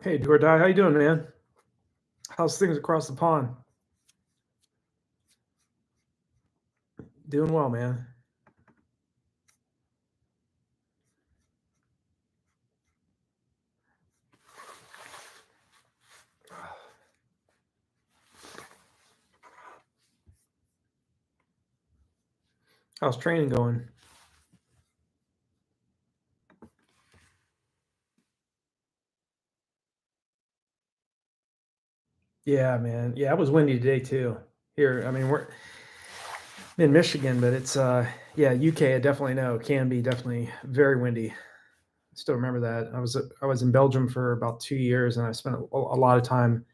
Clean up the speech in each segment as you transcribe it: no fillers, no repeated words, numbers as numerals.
Hey, do or die, how you doing, man? How's things across the pond? Doing well, man. How's training going? Yeah, man. Yeah, it was windy today too. Here, I mean, we're in Michigan, but it's yeah, UK. I definitely know can be definitely very windy. Still remember that. I was in Belgium for about 2 years, and I spent a lot of time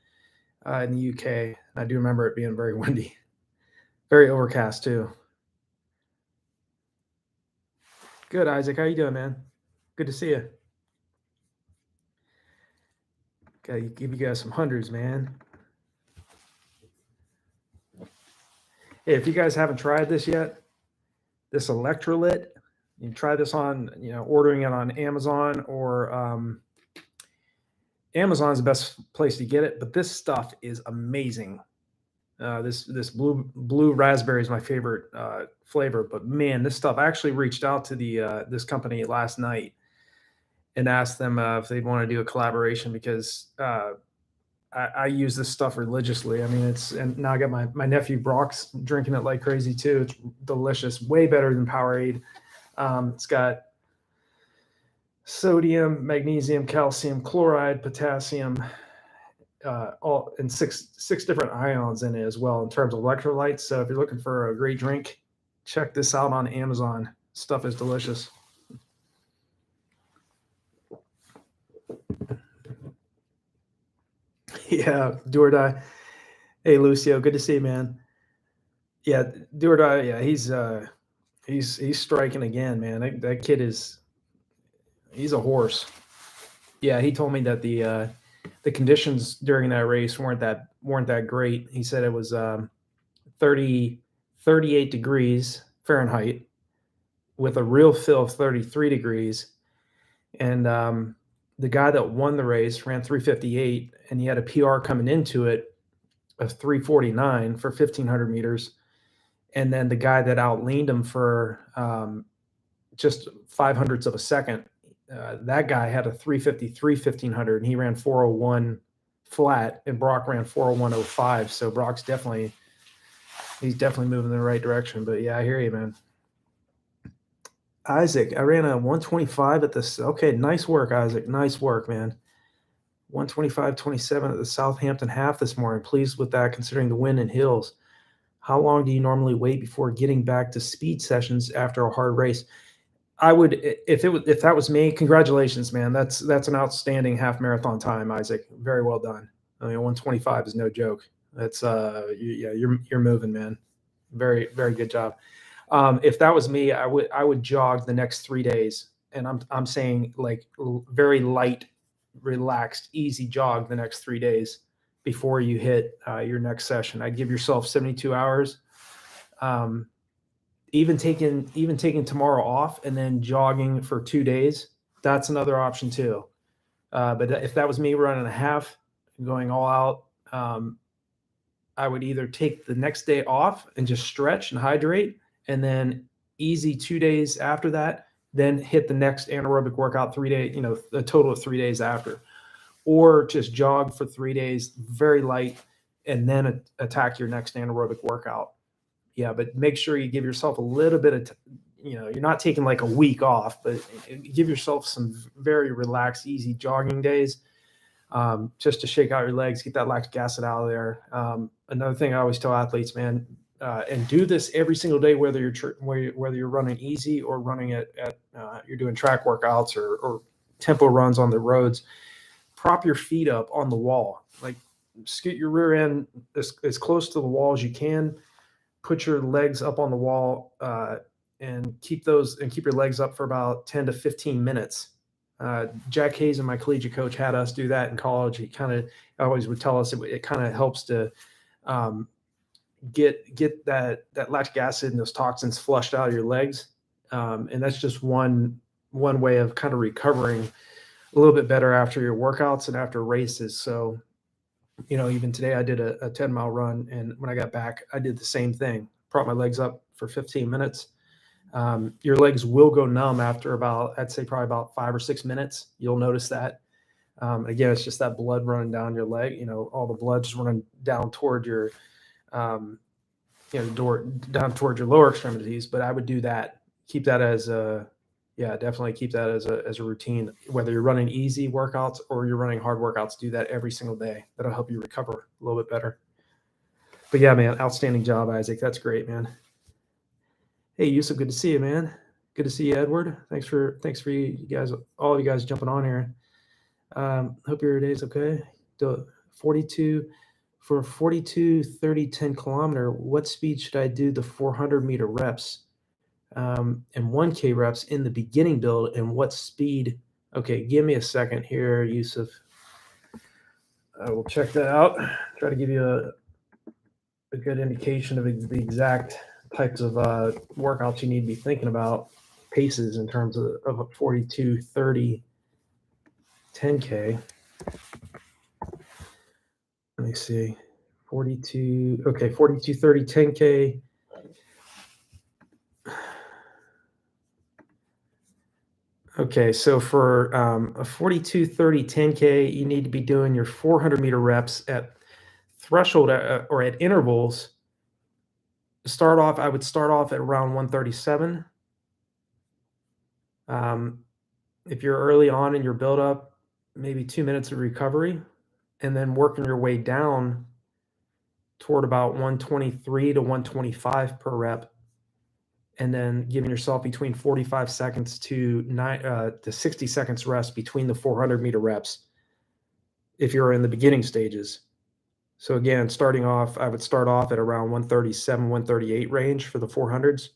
in the UK. And I do remember it being very windy, very overcast too. Good, Isaac. How you doing, man? Good to see you. Gotta give you guys some hundreds, man. Hey, if you guys haven't tried this yet, this electrolyte, you can try this on, ordering it on Amazon or Amazon is the best place to get it. But this stuff is amazing. This blue raspberry is my favorite flavor. But man, this stuff. I actually reached out to the this company last night and asked them if they'd want to do a collaboration because I use this stuff religiously. I mean, and now I got my nephew Brock's drinking it like crazy too. It's delicious, way better than Powerade. It's got sodium, magnesium, calcium, chloride, potassium, all and six different ions in it as well in terms of electrolytes. So if you're looking for a great drink, check this out on Amazon. Stuff is delicious. Yeah, do or die. Hey, Lucio, good to see you, man. Yeah, do or die. Yeah, he's striking again, man. That kid he's a horse. Yeah, he told me that the conditions during that race weren't that great. He said it was 30 38 degrees Fahrenheit with a real fill of 33 degrees, and the guy that won the race ran 3:58, and he had a PR coming into it of 3:49 for 1,500 meters, and then the guy that outleaned him for just 500ths of a second. That guy had a 3:53 1,500, and he ran 4:01 flat, and Brock ran 4:01:05. So he's definitely moving in the right direction. But yeah, I hear you, man. Isaac, I ran a 125 at this. Okay, nice work, Isaac. Nice work, man. 125.27 at the Southampton half this morning. Pleased with that, considering the wind and hills. How long do you normally wait before getting back to speed sessions after a hard race? I would, if that was me, congratulations, man. That's an outstanding half marathon time, Isaac. Very well done. I mean, 125 is no joke. That's yeah, you're moving, man. Very, very good job. If that was me, I would jog the next 3 days, and I'm saying like very light, relaxed, easy jog the next 3 days before you hit your next session. I'd give yourself 72 hours. Even taking tomorrow off and then jogging for 2 days, that's another option too. But if that was me running a half, going all out, I would either take the next day off and just stretch and hydrate, and then easy 2 days after that, then hit the next anaerobic workout 3 days, a total of 3 days after. or just jog for 3 days, very light, and then attack your next anaerobic workout. Yeah, but make sure you give yourself a little bit of, you're not taking like a week off, but give yourself some very relaxed, easy jogging days, just to shake out your legs, get that lactic acid out of there. Another thing I always tell athletes, man, and do this every single day, whether you're running easy or running you're doing track workouts or tempo runs on the roads. Prop your feet up on the wall, like scoot your rear end as close to the wall as you can. Put your legs up on the wall, and keep your legs up for about 10 to 15 minutes. Jack Hayes, and my collegiate coach, had us do that in college. He always would tell us it kind of helps to get that lactic acid and those toxins flushed out of your legs. And that's just one way of kind of recovering a little bit better after your workouts and after races. So, even today I did a 10-mile run, and when I got back, I did the same thing. Prop my legs up for 15 minutes. Your legs will go numb after I'd say probably about 5 or 6 minutes. You'll notice that. Again, it's just that blood running down your leg. All the blood's running down toward your, down toward your lower extremities. But I would do that. Keep that definitely keep that as a routine. Whether you're running easy workouts or you're running hard workouts, do that every single day. That'll help you recover a little bit better. But yeah, man, outstanding job, Isaac. That's great, man. Hey, Yusuf, good to see you, man. Good to see you, Edward. Thanks for you guys, all of you guys jumping on here. Hope your day's okay. The 42 for 42, 30, 10 kilometer. What speed should I do the 400 meter reps? And 1K reps in the beginning build, and what speed? Okay, give me a second here, Yusuf. I will check that out. Try to give you a good indication of the exact types of workouts you need to be thinking about, paces in terms of a 42, 30, 10K. Let me see. 42, 30, 10K. Okay, so for a 42, 30, 10K, you need to be doing your 400 meter reps at threshold or at intervals. I would start off at around 137. If you're early on in your buildup, maybe 2 minutes of recovery, and then working your way down toward about 123 to 125 per rep, and then giving yourself between 45 seconds to 60 seconds rest between the 400 meter reps if you're in the beginning stages. So again, I would start off at around 137, 138 range for the 400s.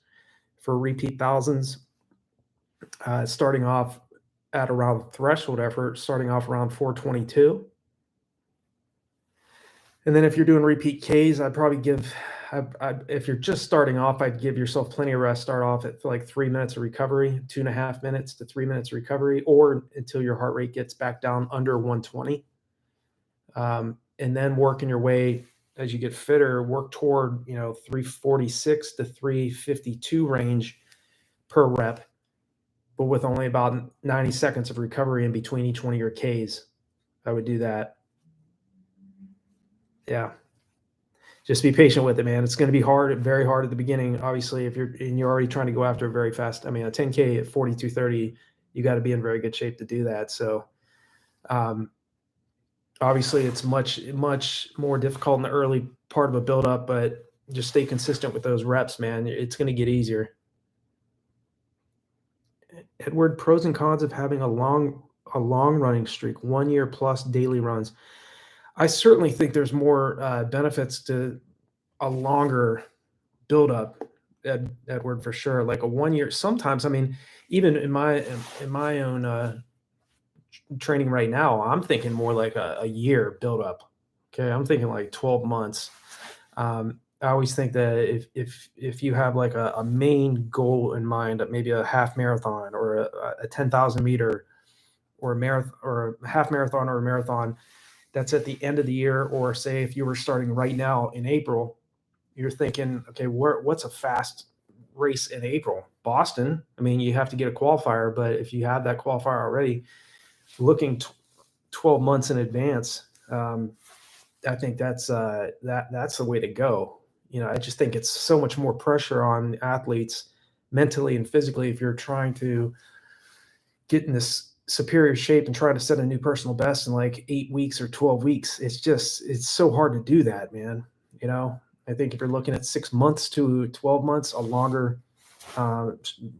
For repeat thousands, starting off at around threshold effort, starting off around 422. And then if you're doing repeat Ks, I'd probably if you're just starting off, I'd give yourself plenty of rest. Start off at like 3 minutes of recovery, 2.5 minutes to 3 minutes of recovery, or until your heart rate gets back down under 120. And then working your way as you get fitter, work toward 346 to 352 range per rep, but with only about 90 seconds of recovery in between each one of your Ks. I would do that. Yeah. Just be patient with it, man. It's going to be hard, very hard at the beginning. Obviously, if you're already trying to go after it very fast. I mean, a 10K at 42:30, you got to be in very good shape to do that. So, obviously, it's much, much more difficult in the early part of a buildup, but just stay consistent with those reps, man. It's going to get easier. Edward, pros and cons of having a long running streak, 1 year plus daily runs. I certainly think there's more benefits to a longer buildup, Edward, for sure. Like a 1 year. Sometimes, I mean, even in my own training right now, I'm thinking more like a year buildup. Okay, I'm thinking like 12 months. I always think that if you have like a main goal in mind, maybe a half marathon or a 10,000 meter or a marathon or a half marathon or a marathon, that's at the end of the year, or say if you were starting right now in April, you're thinking, okay, what's a fast race in April? Boston. I mean, you have to get a qualifier, but if you have that qualifier already, looking 12 months in advance, I think that's the way to go. I just think it's so much more pressure on athletes mentally and physically if you're trying to get in this superior shape and try to set a new personal best in like 8 weeks or 12 weeks. It's so hard to do that, man. You know, I think if you're looking at 6 months to 12 months, a longer uh,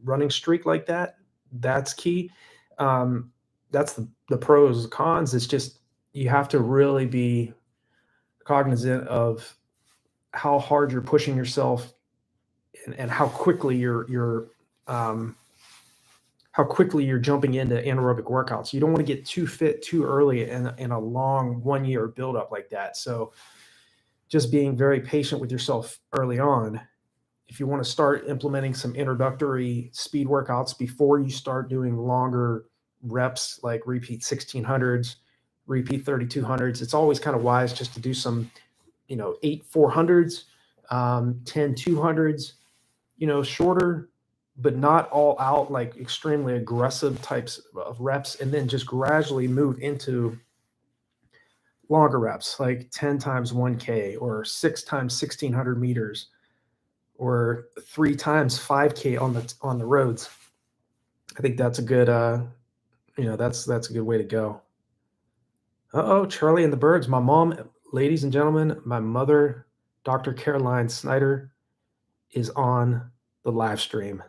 running streak like that, that's key. Um, that's the pros, cons. It's just you have to really be cognizant of how hard you're pushing yourself and um, how quickly you're jumping into anaerobic workouts. You don't want to get too fit too early in a long 1 year buildup like that. So just being very patient with yourself early on. If you want to start implementing some introductory speed workouts before you start doing longer reps, like repeat 1600s, repeat 3200s, it's always kind of wise just to do some, 8 400s, 10 200s, shorter, but not all out, like extremely aggressive types of reps, and then just gradually move into longer reps, like 10 times 1K or 6 times 1600 meters or 3 times 5K on the roads. I think that's a good, that's a good way to go. Uh-oh, Charlie and the Birds. My mom, ladies and gentlemen, my mother, Dr. Caroline Snyder, is on the live stream.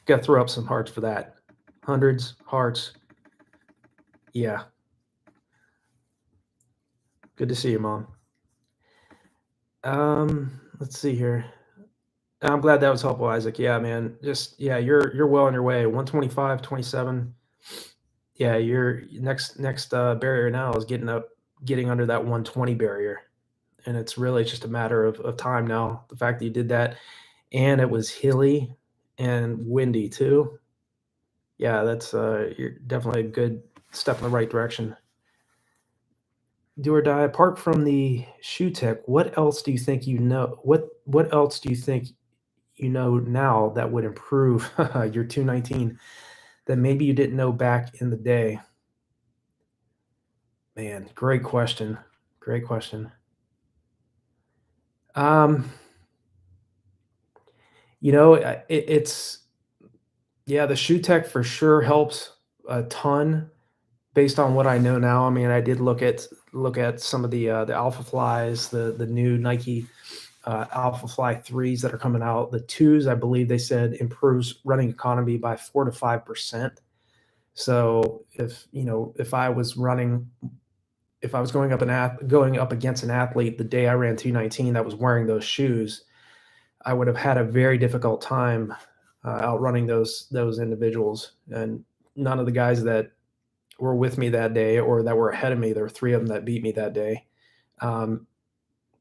Got to throw up some hearts for that. Hundreds, hearts. Yeah. Good to see you, Mom. Let's see here. I'm glad that was helpful, Isaac. Yeah, man. You're well on your way. 125, 27. Yeah, your next barrier now is getting under that 120 barrier. And it's really just a matter of time now. The fact that you did that and it was hilly and windy too. Yeah, that's you're definitely a good step in the right direction. Do or die. Apart from the shoe tech, what else do you think you know? What else do you think you know now that would improve your 219 that maybe you didn't know back in the day? Man, great question. Great question. Um, it's yeah, the shoe tech for sure helps a ton based on what I know now. I mean, I did look at some of the Alpha Flies, the new Nike Alpha Fly 3s that are coming out. The 2s, I believe they said improves running economy by 4 to 5%. So if I was going up against an athlete the day I ran 219 that was wearing those shoes, I would have had a very difficult time outrunning those individuals. And none of the guys that were with me that day or that were ahead of me, there were 3 of them that beat me that day. Um,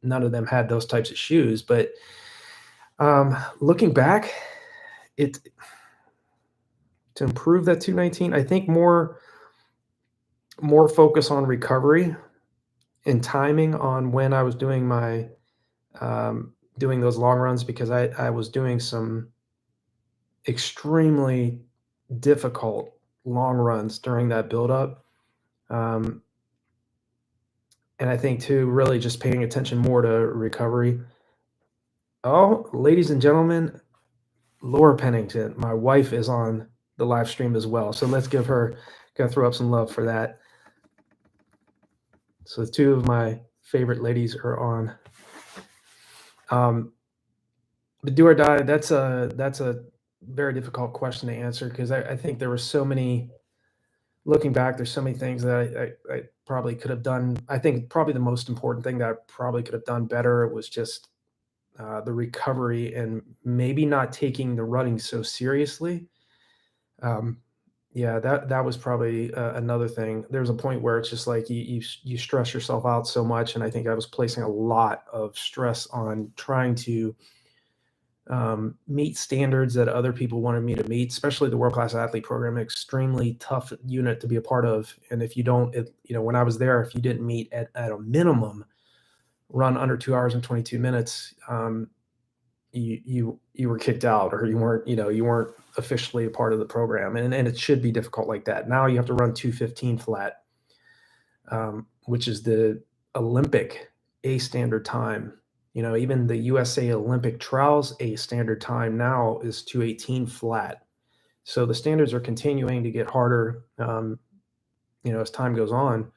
None of them had those types of shoes. But looking back, it to improve that 219, I think more focus on recovery and timing on when I was doing those long runs, because I was doing some extremely difficult long runs during that buildup. Um, and I think too, really just paying attention more to recovery. Oh, ladies and gentlemen, Laura Pennington, my wife, is on the live stream as well. So let's gotta throw up some love for that. So 2 of my favorite ladies are on. But do or die, that's a very difficult question to answer, because I think there were so many. Looking back, there's so many things that I probably could have done. I think probably the most important thing that I probably could have done better was just the recovery and maybe not taking the running so seriously. Um, yeah, that was probably another thing. There's a point where it's just like you stress yourself out so much, and I think I was placing a lot of stress on trying to meet standards that other people wanted me to meet, especially the World Class Athlete Program, extremely tough unit to be a part of. And if you don't, when I was there, if you didn't meet at a minimum, run under 2 hours and 22 minutes, you were kicked out, or you weren't officially a part of the program. And it should be difficult like that. Now you have to run 215 flat. which is the Olympic A standard time. Even the USA Olympic trials A standard time now is 2:18 flat. So the standards are continuing to get harder, as time goes on.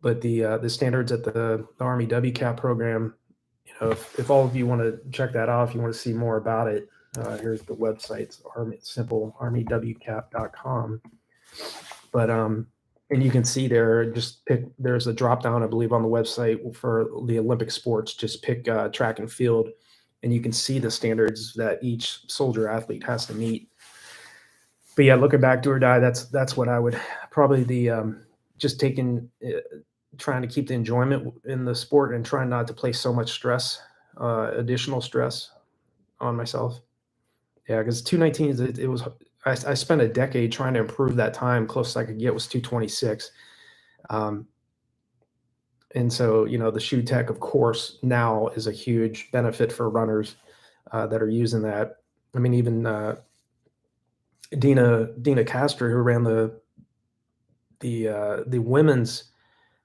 But the standards at the Army WCAP program, if all of you want to check that out, if you want to see more about it, here's the website. It's simple armywcap.com. But and you can see there, just pick. There's a drop down, I believe, on the website for the Olympic sports. Just pick track and field, and you can see the standards that each soldier athlete has to meet. But yeah, looking back, do or die. That's what I would probably just trying to keep the enjoyment in the sport and trying not to place so much stress, additional stress on myself. Yeah, because 2:19 it was. I spent a decade trying to improve that time. Closest I could get was 2:26. And so, the shoe tech, of course, now is a huge benefit for runners that are using that. I mean, even Dina Castro, who ran the women's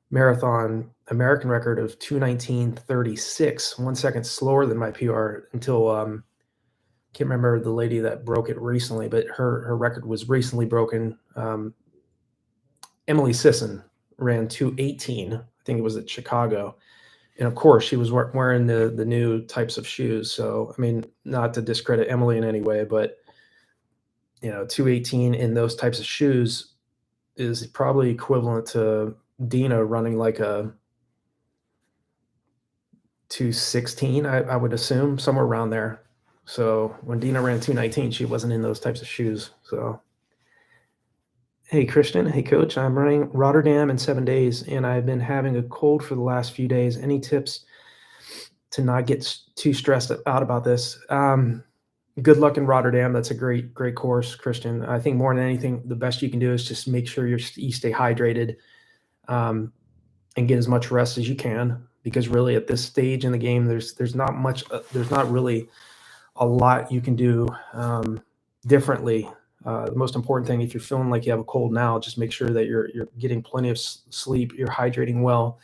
marathon American record of 2:19:36, 1 second slower than my PR until can't remember the lady that broke it recently, but her record was recently broken. Emily Sisson ran 2:18. I think it was at Chicago. And of course, she was wearing the new types of shoes. So, I mean, not to discredit Emily in any way, but 2:18 in those types of shoes is probably equivalent to Dina running like a 2:16, I would assume, somewhere around there. So when Dina ran 2:19, she wasn't in those types of shoes. So, hey, Christian. Hey, coach. I'm running Rotterdam in 7 days, and I've been having a cold for the last few days. Any tips to not get too stressed out about this? Good luck in Rotterdam. That's a great course, Christian. I think more than anything, the best you can do is just make sure you stay hydrated and get as much rest as you can. Because really, at this stage in the game, there's not much. There's not really a lot you can do differently. The most important thing, if you're feeling like you have a cold now, just make sure that you're getting plenty of sleep, you're hydrating well.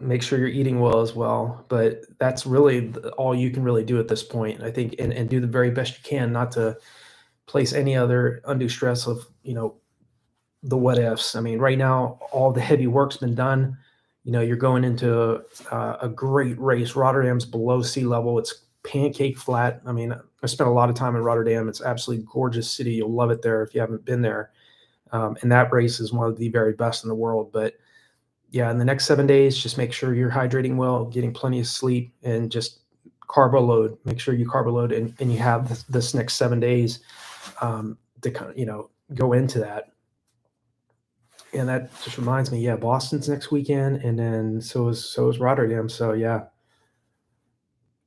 Make sure you're eating well as well. But that's really all you can really do at this point, I think, and do the very best you can not to place any other undue stress of, the what ifs. I mean, right now, all the heavy work's been done. You're going into a great race. Rotterdam's below sea level. It's pancake flat. I mean, I spent a lot of time in Rotterdam. It's absolutely gorgeous city. You'll love it there if you haven't been there. And that race is one of the very best in the world. But yeah, in the next 7 days, just make sure you're hydrating well, getting plenty of sleep, and just carbo load. Make sure you carbo load, and you have this next 7 days to go into that. And that just reminds me, yeah, Boston's next weekend, and then so is Rotterdam. So yeah,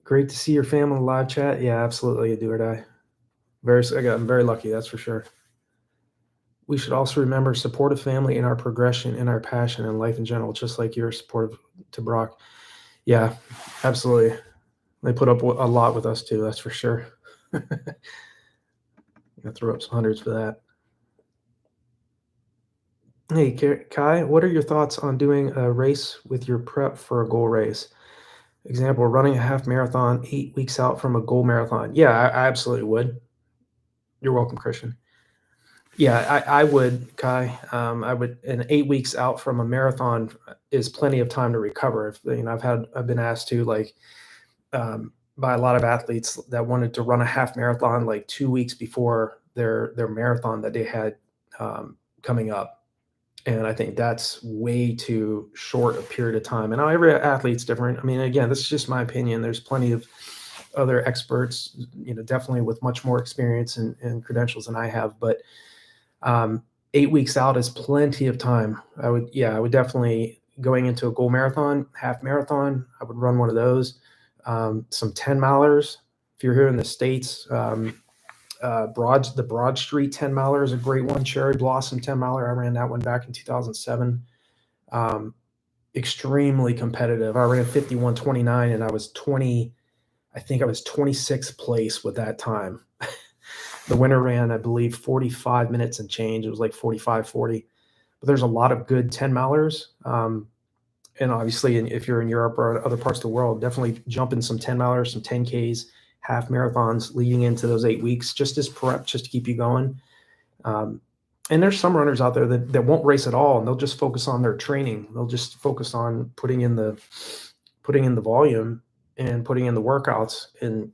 great to see your family in the live chat. Yeah, absolutely, do or die. I'm very lucky, that's for sure. We should also remember supportive family in our progression, in our passion, and life in general, just like you're supportive to Brock. Yeah, absolutely. They put up a lot with us too, that's for sure. I throw up some hundreds for that. Hey, Kai, what are your thoughts on doing a race with your prep for a goal race? Example, running a half marathon 8 weeks out from a goal marathon. Yeah, I absolutely would. You're welcome, Christian. Yeah, I would, Kai. I would, and 8 weeks out from a marathon is plenty of time to recover. I've been asked to, like, by a lot of athletes that wanted to run a half marathon like 2 weeks before their marathon that they had coming up. And I think that's way too short a period of time. And every athlete's different. I mean, again, this is just my opinion. There's plenty of other experts, definitely with much more experience and credentials than I have. But 8 weeks out is plenty of time. I would definitely, going into a goal marathon, half marathon, I would run one of those. Some 10 milers. If you're here in the States, the Broad Street 10 miler is a great one. Cherry Blossom 10 miler. I ran that one back in 2007. Extremely competitive. I ran 51:29, and I was 26th place with that time. The winner ran, I believe, 45 minutes and change. It was like 45, 40. But there's a lot of good 10 milers. And obviously, if you're in Europe or other parts of the world, definitely jump in some 10 milers, some 10Ks, half marathons leading into those 8 weeks, just as prep, just to keep you going. And there's some runners out there that won't race at all, and they'll just focus on their training. They'll just focus on putting in the volume and putting in the workouts, and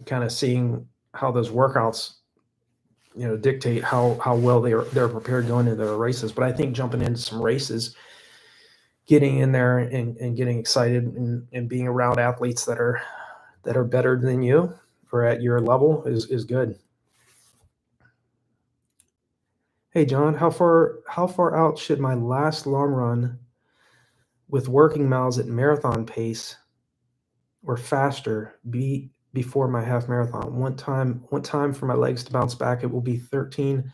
kind of seeing how those workouts, dictate how well they're prepared going into their races. But I think jumping into some races, getting in there and getting excited and being around athletes that are better than you or at your level is good. Hey John, how far out should my last long run with working miles at marathon pace or faster be before my half marathon? One time for my legs to bounce back, it will be 13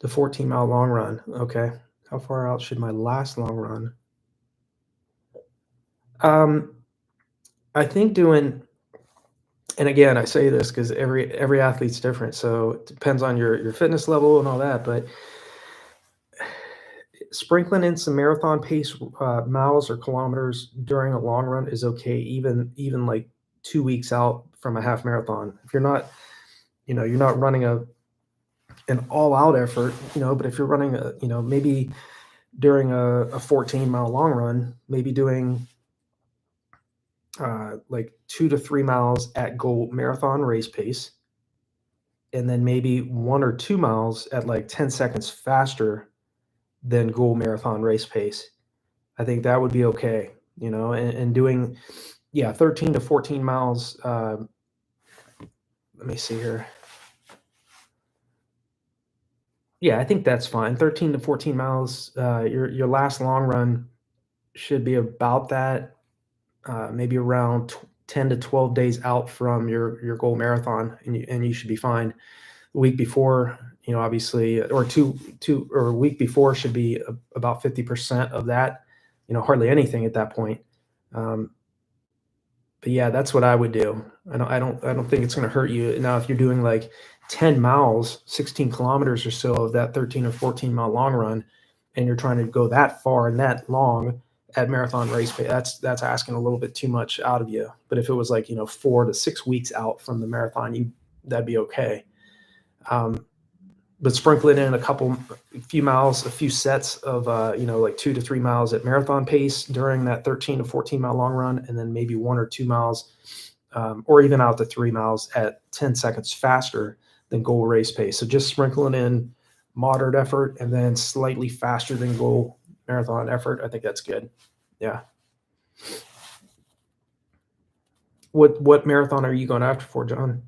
to 14 mile long run. Okay. How far out should my last long run? I think doing, and again, I say this because every athlete's different, so it depends on your fitness level and all that, but sprinkling in some marathon pace miles or kilometers during a long run is okay, even like 2 weeks out from a half marathon. If you're not, you're not running an all-out effort, but if you're running maybe during a 14-mile long run, maybe doing like 2 to 3 miles at goal marathon race pace, and then maybe 1 or 2 miles at like 10 seconds faster than goal marathon race pace. I think that would be okay, and doing, 13 to 14 miles. Let me see here. Yeah, I think that's fine. 13 to 14 miles. Your last long run should be about that. Maybe around 10 to 12 days out from your goal marathon, and you should be fine. The week before, obviously, or a week before should be about 50% of that. Hardly anything at that point. But yeah, that's what I would do. I don't think it's going to hurt you. Now, if you're doing like 10 miles, 16 kilometers or so of that 13 or 14 mile long run, and you're trying to go that far and that long at marathon race pace, that's asking a little bit too much out of you. But if it was like 4 to 6 weeks out from the marathon, that'd be okay. But sprinkle it in a few miles, a few sets of like 2 to 3 miles at marathon pace during that 13 to 14 mile long run, and then maybe 1 or 2 miles, or even out to 3 miles at 10 seconds faster than goal race pace. So just sprinkling in moderate effort and then slightly faster than goal marathon effort. I think that's good. Yeah. What marathon are you going after for, John?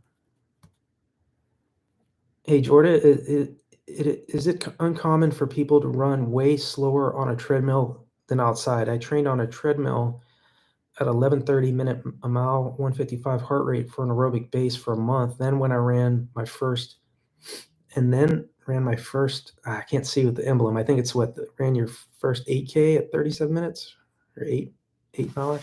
Hey, Jordan, is it uncommon for people to run way slower on a treadmill than outside? I trained on a treadmill at 11:30 minute a mile, 155 heart rate for an aerobic base for a month. Then when I ran my first, I can't see with the emblem. I think it's ran your first 8K at 37 minutes or 8 mile.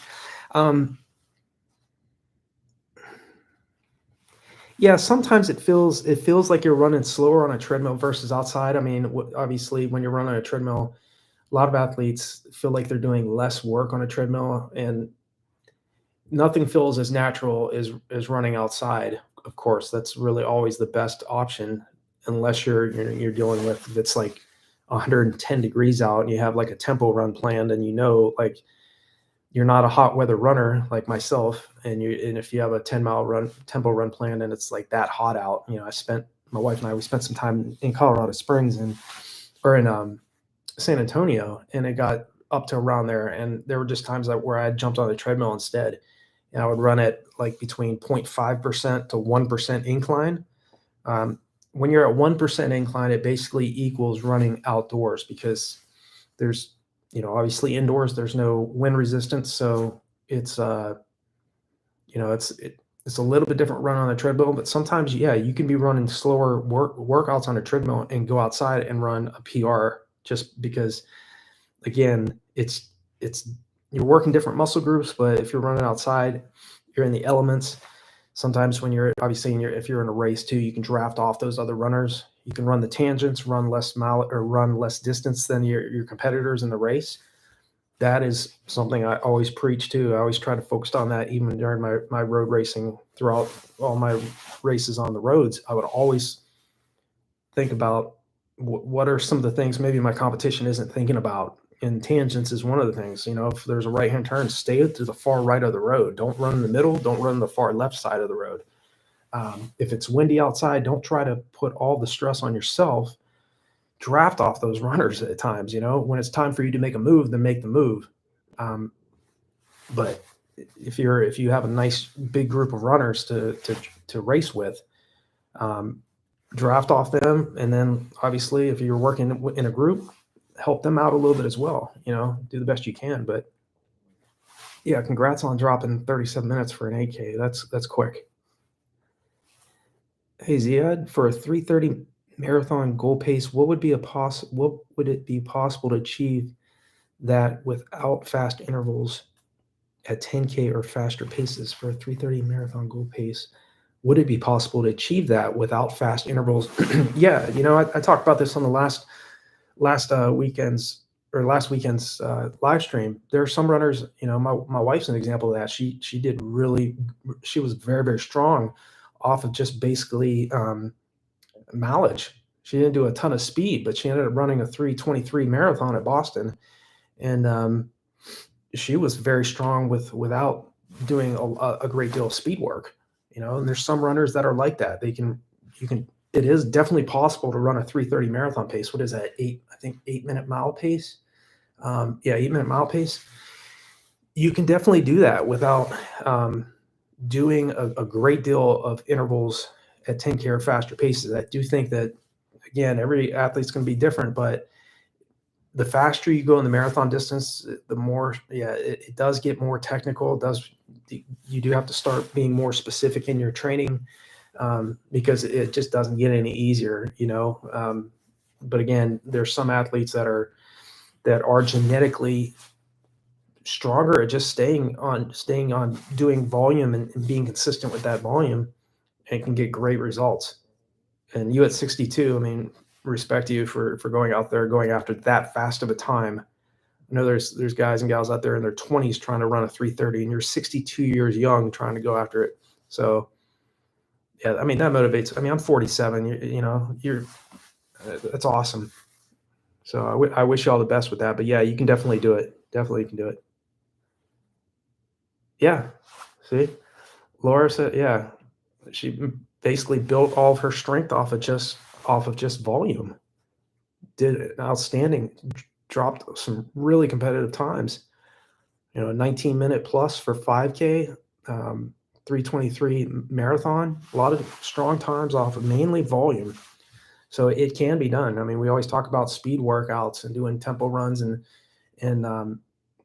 Yeah, sometimes it feels like you're running slower on a treadmill versus outside. I mean, obviously, when you're running a treadmill, a lot of athletes feel like they're doing less work on a treadmill, and nothing feels as natural as running outside. Of course, that's really always the best option, unless you're dealing with, if it's like 110 degrees out and you have like a tempo run planned, and like you're not a hot weather runner like myself, and if you have a 10-mile tempo run plan and it's like that hot out, my wife and I, we spent some time in Colorado Springs or in San Antonio, and it got up to around there, and there were just times where I jumped on the treadmill instead, and I would run it like between 0.5% to 1% incline. When you're at 1% incline, it basically equals running outdoors, because there's, obviously indoors, there's no wind resistance. So it's, it's a little bit different run on a treadmill, but sometimes, you can be running slower workouts on a treadmill and go outside and run a PR, just because, again, it's you're working different muscle groups. But if you're running outside, you're in the elements. Sometimes when you're obviously if you're in a race too, you can draft off those other runners. You can run the tangents, run less mile or run less distance than your competitors in the race. That is something I always preach too. I always try to focus on that even during my road racing throughout all my races on the roads. I would always think about what are some of the things maybe my competition isn't thinking about. And tangents is one of the things. If there's a right-hand turn, stay to the far right of the road. Don't run in the middle. Don't run the far left side of the road. If it's windy outside, don't try to put all the stress on yourself. Draft off those runners at times. When it's time for you to make a move, then make the move. But if you have a nice big group of runners to race with, draft off them, and then obviously if you're working in a group, help them out a little bit as well. Do the best you can. But yeah, congrats on dropping 37 minutes for an 8K. That's quick. Hey Ziad, for a 3:30 marathon goal pace, what would it be possible to achieve that without fast intervals at 10K or faster paces for a 3:30 marathon goal pace? Would it be possible to achieve that without fast intervals? Yeah, I talked about this on the last weekend's live stream. There are some runners, my wife's an example of that. She was very, very strong off of just basically mileage. She didn't do a ton of speed, but she ended up running a 3:23 marathon at Boston, and she was very strong without doing a great deal of speed work. And there's some runners that are like that. It is definitely possible to run a 3:30 marathon pace. What is that? 8-minute mile pace. 8-minute mile pace. You can definitely do that without doing a great deal of intervals at 10K or faster paces. I do think that, again, every athlete's going to be different, but the faster you go in the marathon distance, the more, it does get more technical. You do have to start being more specific in your training, because it just doesn't get any easier, but again, there's some athletes that are genetically stronger at just staying on doing volume and being consistent with that volume, and can get great results. And you at 62, I mean, respect to you for going out there, going after that fast of a time. I know there's guys and gals out there in their 20s trying to run a 3:30, and you're 62 years young trying to go after it. So yeah, I mean, that motivates. I mean, I'm 47. That's awesome. So I wish you all the best with that. But yeah, you can definitely do it. Definitely you can do it. Yeah. See, Laura said, yeah, she basically built all of her strength off of just volume. Did it outstanding. Dropped some really competitive times. 19-minute plus for 5K, 3:23 marathon. A lot of strong times off of mainly volume. So it can be done. I mean, we always talk about speed workouts and doing tempo runs and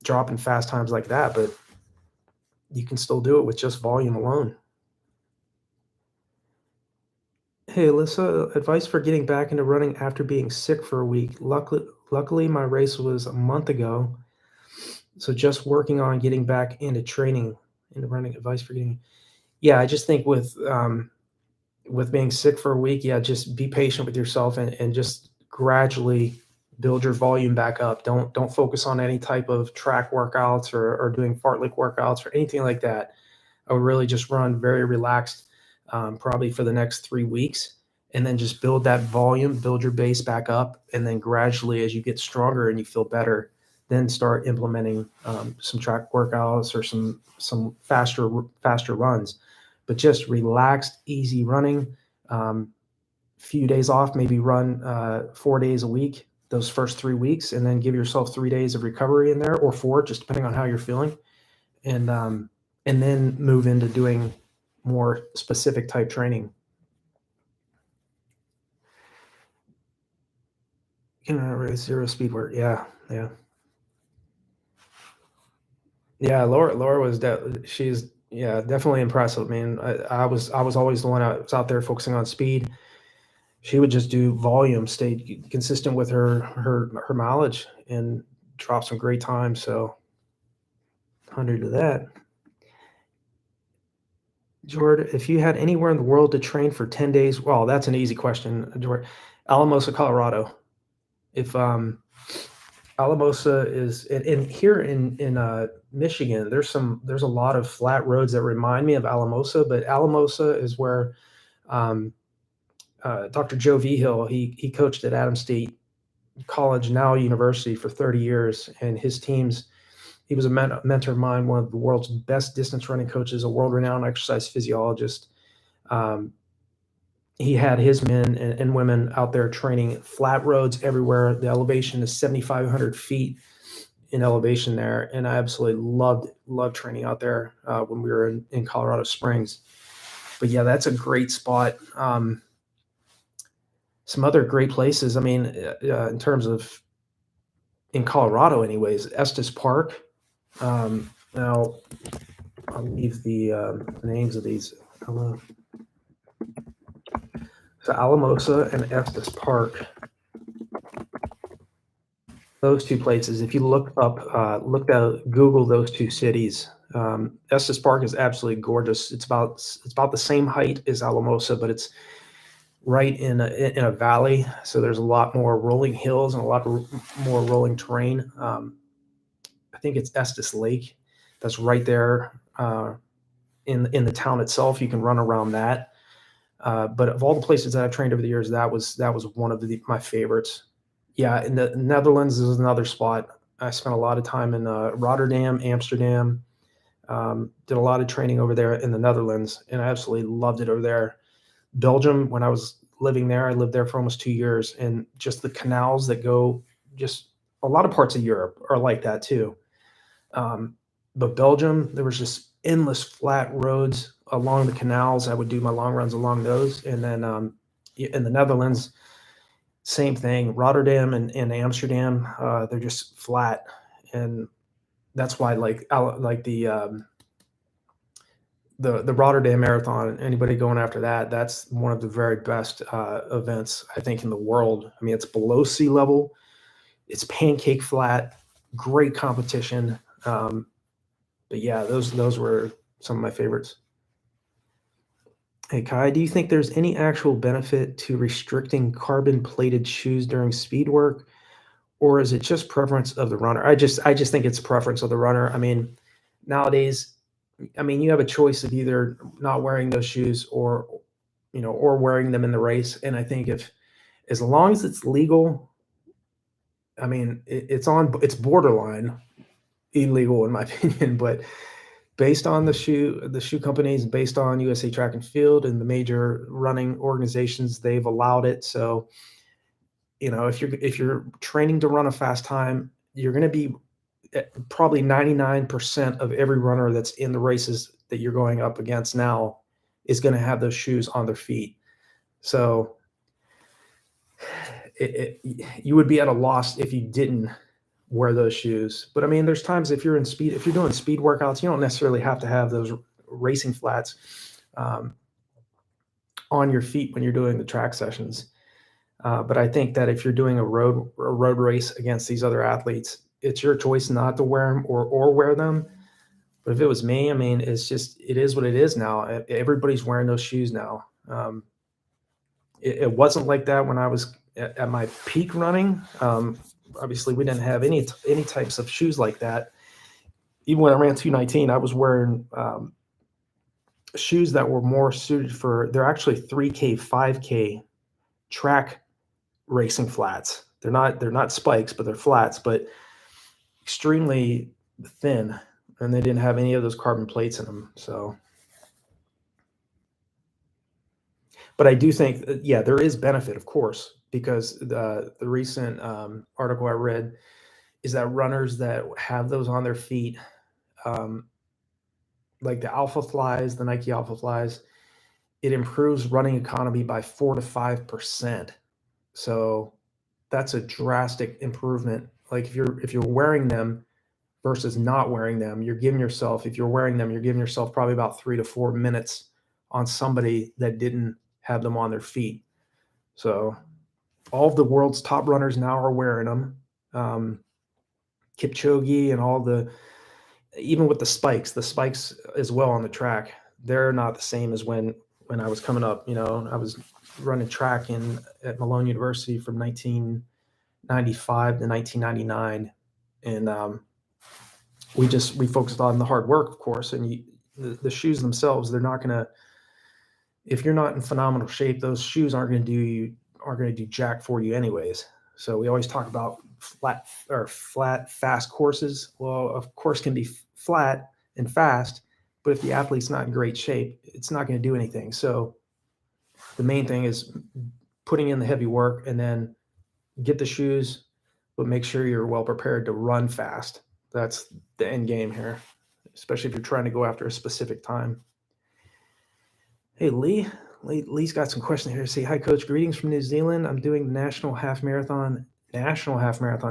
dropping fast times like that, but you can still do it with just volume alone. Hey, Alyssa, advice for getting back into running after being sick for a week. Luckily, my race was a month ago, so just working on getting back into training, into running. Advice for getting. Yeah, I just think with being sick for a week, yeah, just be patient with yourself and just gradually build your volume back up. Don't focus on any type of track workouts or doing fartlek workouts or anything like that. I would really just run very relaxed, probably for the next 3 weeks, and then just build that volume, build your base back up, and then gradually, as you get stronger and you feel better, then start implementing some track workouts or some faster runs. But just relaxed, easy running. Few days off, maybe run 4 days a week those first 3 weeks, and then give yourself 3 days of recovery in there, or 4, just depending on how you're feeling, and then move into doing more specific type training. Zero speed work. Yeah. Laura was she's definitely impressive. I mean, I was always the one that was out there focusing on speed. She would just do volume, stay consistent with her mileage, and drop some great times. So 100 to that. Jordan, if you had anywhere in the world to train for 10 days, well, that's an easy question, Jordan. Alamosa, Colorado. If Alamosa is in here in Michigan, there's a lot of flat roads that remind me of Alamosa, but Alamosa is where Dr. Joe Vigil, he coached at Adams State College, now university, for 30 years, and his teams. He was a mentor of mine, one of the world's best distance running coaches, a world-renowned exercise physiologist. Um, he had his men and women out there training flat roads everywhere. The elevation is 7,500 feet in elevation there, and I absolutely loved training out there when we were in Colorado Springs. But yeah, that's a great spot. Some other great places. I mean, in terms of in Colorado, anyways, Estes Park. Now, I'll leave the names of these. So Alamosa and Estes Park. Those two places. If you look out, Google those two cities. Estes Park is absolutely gorgeous. It's about the same height as Alamosa, but it's right in a valley. So there's a lot more rolling hills and a lot more rolling terrain. I think it's Estes Lake that's right there in the town itself. You can run around that. But of all the places that I've trained over the years, that was one of my favorites. Yeah, in the Netherlands is another spot. I spent a lot of time in Rotterdam, Amsterdam. Did a lot of training over there in the Netherlands, and I absolutely loved it over there. Belgium, when I was living there, I lived there for almost 2 years, and just the canals that go, just a lot of parts of Europe are like that too. But Belgium, there was just endless flat roads along the canals. I would do my long runs along those. And then in the Netherlands, same thing. Rotterdam and Amsterdam, they're just flat. And that's why like the Rotterdam Marathon, anybody going after that, that's one of the very best events, I think, in the world. I mean, it's below sea level. It's pancake flat, great competition. But yeah, those were some of my favorites. Hey, Kai, do you think there's any actual benefit to restricting carbon-plated shoes during speed work, or is it just preference of the runner? I just think it's preference of the runner. I mean, nowadays, I mean, you have a choice of either not wearing those shoes or wearing them in the race. And I think as long as it's legal, I mean, it's borderline illegal in my opinion, but based on the shoe companies, based on USA Track and Field and the major running organizations, they've allowed it. So, if you're training to run a fast time, you're going to be probably 99% of every runner that's in the races that you're going up against now is going to have those shoes on their feet. So you would be at a loss if you didn't wear those shoes. But I mean, there's times if you're doing speed workouts, you don't necessarily have to have those racing flats on your feet when you're doing the track sessions. But I think that if you're doing a road race against these other athletes, it's your choice not to wear them or wear them. But if it was me, I mean, it is what it is now. Everybody's wearing those shoes now. It wasn't like that when I was at my peak running. Obviously, we didn't have any types of shoes like that. Even when I ran 219, I was wearing shoes that were more suited they're actually 3K, 5K track racing flats. They're not spikes, but they're flats, but extremely thin, and they didn't have any of those carbon plates in them. So, but I do think, yeah, there is benefit, of course, because the recent article I read is that runners that have those on their feet, like the Alpha Flies, the Nike Alpha Flies, it improves running economy by 4 to 5%. So that's a drastic improvement. Like if you're wearing them versus not wearing them, if you're wearing them, you're giving yourself probably about 3 to 4 minutes on somebody that didn't have them on their feet. So all of the world's top runners now are wearing them. Kipchoge and even with the spikes as well on the track, they're not the same as when I was coming up. I was running track at Malone University from 1995 to 1999, and we focused on the hard work, of course, and the shoes themselves, they're not going to, if you're not in phenomenal shape, those shoes aren't going to do jack for you anyways. So we always talk about flat fast courses. Well, of course can be flat and fast, but if the athlete's not in great shape, it's not going to do anything. So the main thing is putting in the heavy work and then get the shoes, but make sure you're well prepared to run fast. That's the end game here, especially if you're trying to go after a specific time. Hey, Lee's got some questions here. Say, hi, coach. Greetings from New Zealand. I'm doing the National Half Marathon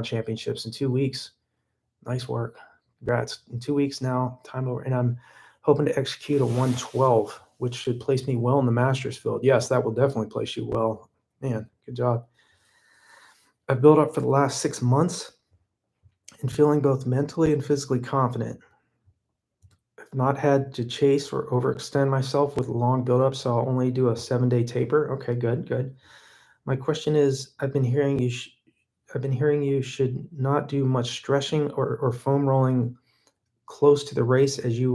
Championships in 2 weeks. Nice work. Congrats. In 2 weeks now, time over. And I'm hoping to execute a 112, which should place me well in the Masters field. Yes, that will definitely place you well. Man, good job. I've built up for the last 6 months and feeling both mentally and physically confident. I've not had to chase or overextend myself with long buildup, so I'll only do a 7-day taper. Okay, good. My question is, I've been hearing you should not do much stretching or foam rolling close to the race as you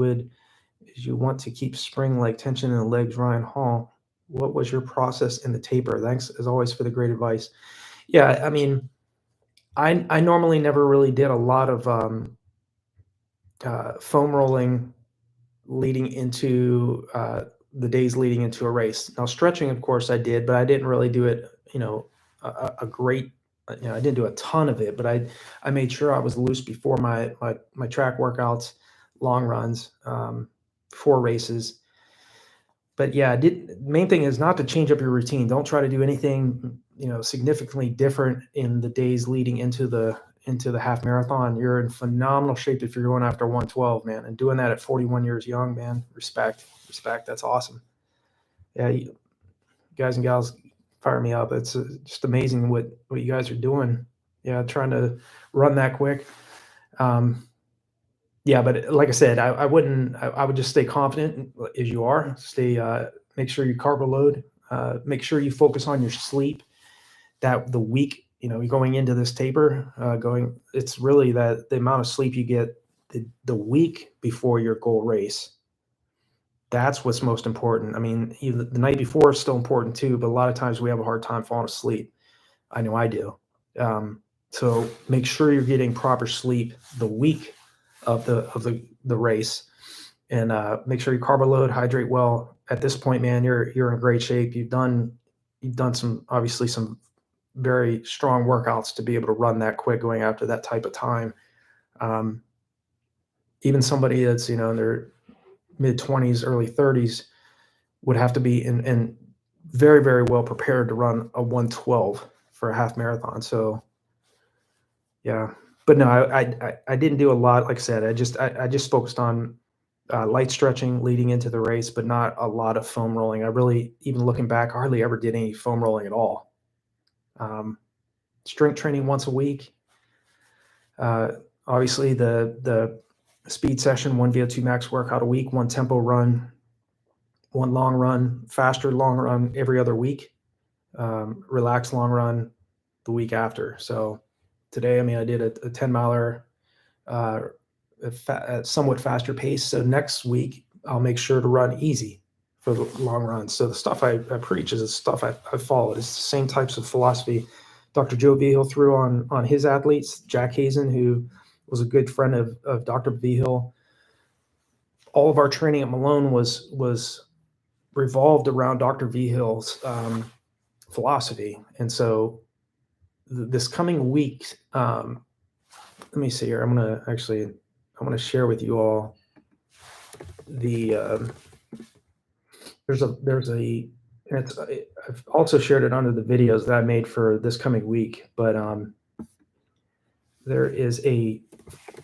want to keep spring-like tension in the legs. Ryan Hall, what was your process in the taper? Thanks as always for the great advice. Yeah, I mean, I normally never really did a lot of foam rolling leading into the days leading into a race. Now stretching, of course, I did, but I didn't really do it. A great. I didn't do a ton of it, but I made sure I was loose before my track workouts, long runs, 4 races. But yeah, main thing is not to change up your routine. Don't try to do anything, significantly different in the days leading into the half marathon. You're in phenomenal shape if you're going after 112, man, and doing that at 41 years young, man. Respect. That's awesome. Yeah, guys and gals, fire me up. It's just amazing what you guys are doing. Yeah, trying to run that quick. Yeah, but like I said, I would just stay confident as you are. Make sure you carb load. Make sure you focus on your sleep. That the week, you're going into this taper, it's really that the amount of sleep you get the week before your goal race. That's what's most important. I mean, even the night before is still important too, but a lot of times we have a hard time falling asleep. I know I do. So make sure you're getting proper sleep the week of the race, and make sure you carb load, hydrate well. At this point, man, you're in great shape. You've done some very strong workouts to be able to run that quick going after that type of time. Even somebody that's in their mid-20s, early 30s would have to be in very, very well prepared to run a 112 for a half marathon. So yeah, but no, I didn't do a lot. Like I said, I just focused on light stretching leading into the race, but not a lot of foam rolling. I really, even looking back, hardly ever did any foam rolling at all. Strength training once a week. Obviously the speed session, 1 VO2 max workout a week, 1 tempo run, 1 long run, faster long run every other week, relaxed long run the week after. So today, I did a 10 miler at somewhat faster pace. So next week, I'll make sure to run easy for the long run. So the stuff I preach is the stuff I followed. It's the same types of philosophy Dr. Joe Vigil threw on his athletes. Jack Hazen, who was a good friend of Dr. Vigil. All of our training at Malone was revolved around Dr. Vigil's philosophy. And so this coming week, let me see here. I'm going to share with you all the, I've also shared it under the videos that I made for this coming week, but there is a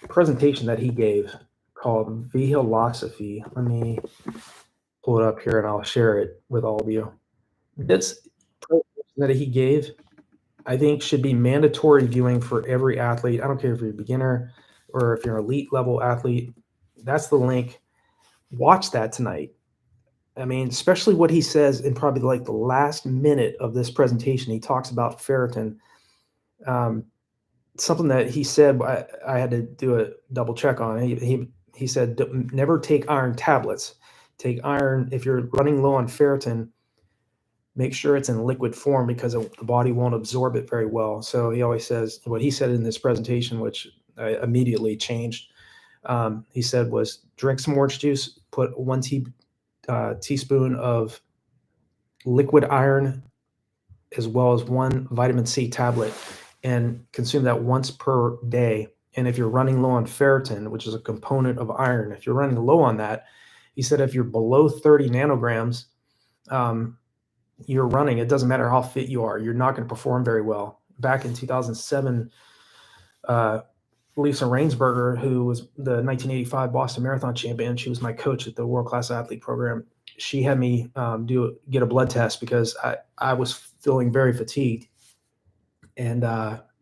presentation that he gave called Vigilosophy. Let me pull it up here and I'll share it with all of you. This presentation that he gave, I think, should be mandatory viewing for every athlete. I don't care if you're a beginner or if you're an elite level athlete. That's the link. Watch that tonight. I mean, especially what he says in probably like the last minute of this presentation, he talks about ferritin. Um, Something that he said, I had to do a double check on. He said, never take iron tablets. Take iron if you're running low on ferritin. Make sure it's in liquid form because the body won't absorb it very well. So he always says what he said in this presentation, which I immediately changed. He said was drink some orange juice, put one teaspoon of liquid iron as well as one vitamin C tablet and consume that once per day. And if you're running low on ferritin, which is a component of iron, if you're running low on that, he said if you're below 30 nanograms, you're running, it doesn't matter how fit you are, you're not going to perform very well. Back in 2007, Lisa Rainsberger, who was the 1985 Boston Marathon champion, she was my coach at the World Class Athlete program. She had me get a blood test because I was feeling very fatigued. And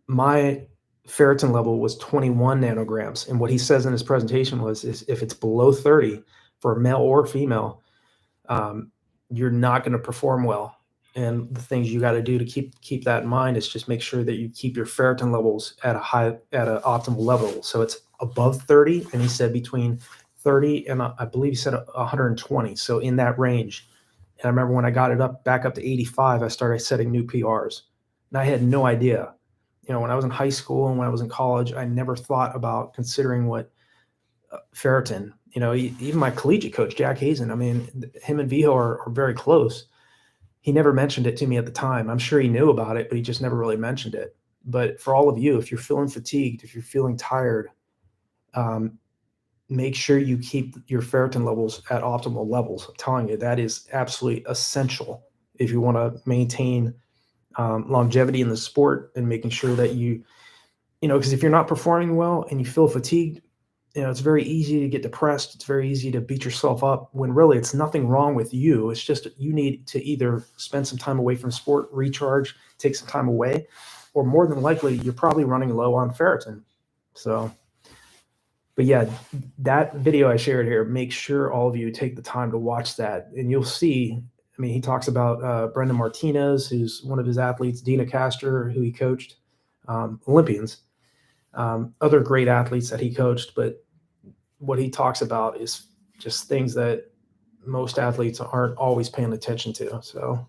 my ferritin level was 21 nanograms. And what he says in his presentation is if it's below 30 for a male or female, you're not going to perform well. And the things you got to do to keep that in mind is just make sure that you keep your ferritin levels at an optimal level. So it's above 30, and he said between 30 and I believe he said 120. So in that range. And I remember when I got it back up to 85, I started setting new PRs, and I had no idea. When I was in high school and when I was in college, I never thought about considering what ferritin. Even my collegiate coach, Jack Hazen, I mean, him and Viho are very close. He never mentioned it to me at the time. I'm sure he knew about it, but he just never really mentioned it. But for all of you, if you're feeling fatigued, if you're feeling tired, make sure you keep your ferritin levels at optimal levels. I'm telling you, that is absolutely essential if you want to maintain longevity in the sport and making sure that because if you're not performing well and you feel fatigued, it's very easy to get depressed. It's very easy to beat yourself up when really it's nothing wrong with you. It's just you need to either spend some time away from sport, recharge, take some time away, or more than likely you're probably running low on ferritin. So, but yeah, that video I shared here, make sure all of you take the time to watch that, and you'll see. I mean, he talks about Brendan Martinez, who's one of his athletes, Dina Castor, who he coached, Olympians, other great athletes that he coached. But what he talks about is just things that most athletes aren't always paying attention to. So,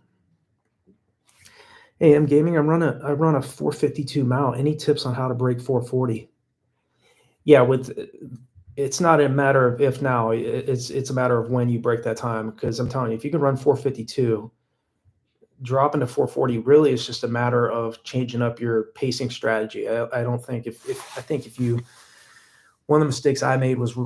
hey, I'm gaming. I run a 452 mile. Any tips on how to break 440? Yeah, it's not a matter of if now. It's a matter of when you break that time. Because I'm telling you, if you can run 452, drop into 440 really is just a matter of changing up your pacing strategy. I don't think if you one of the mistakes I made was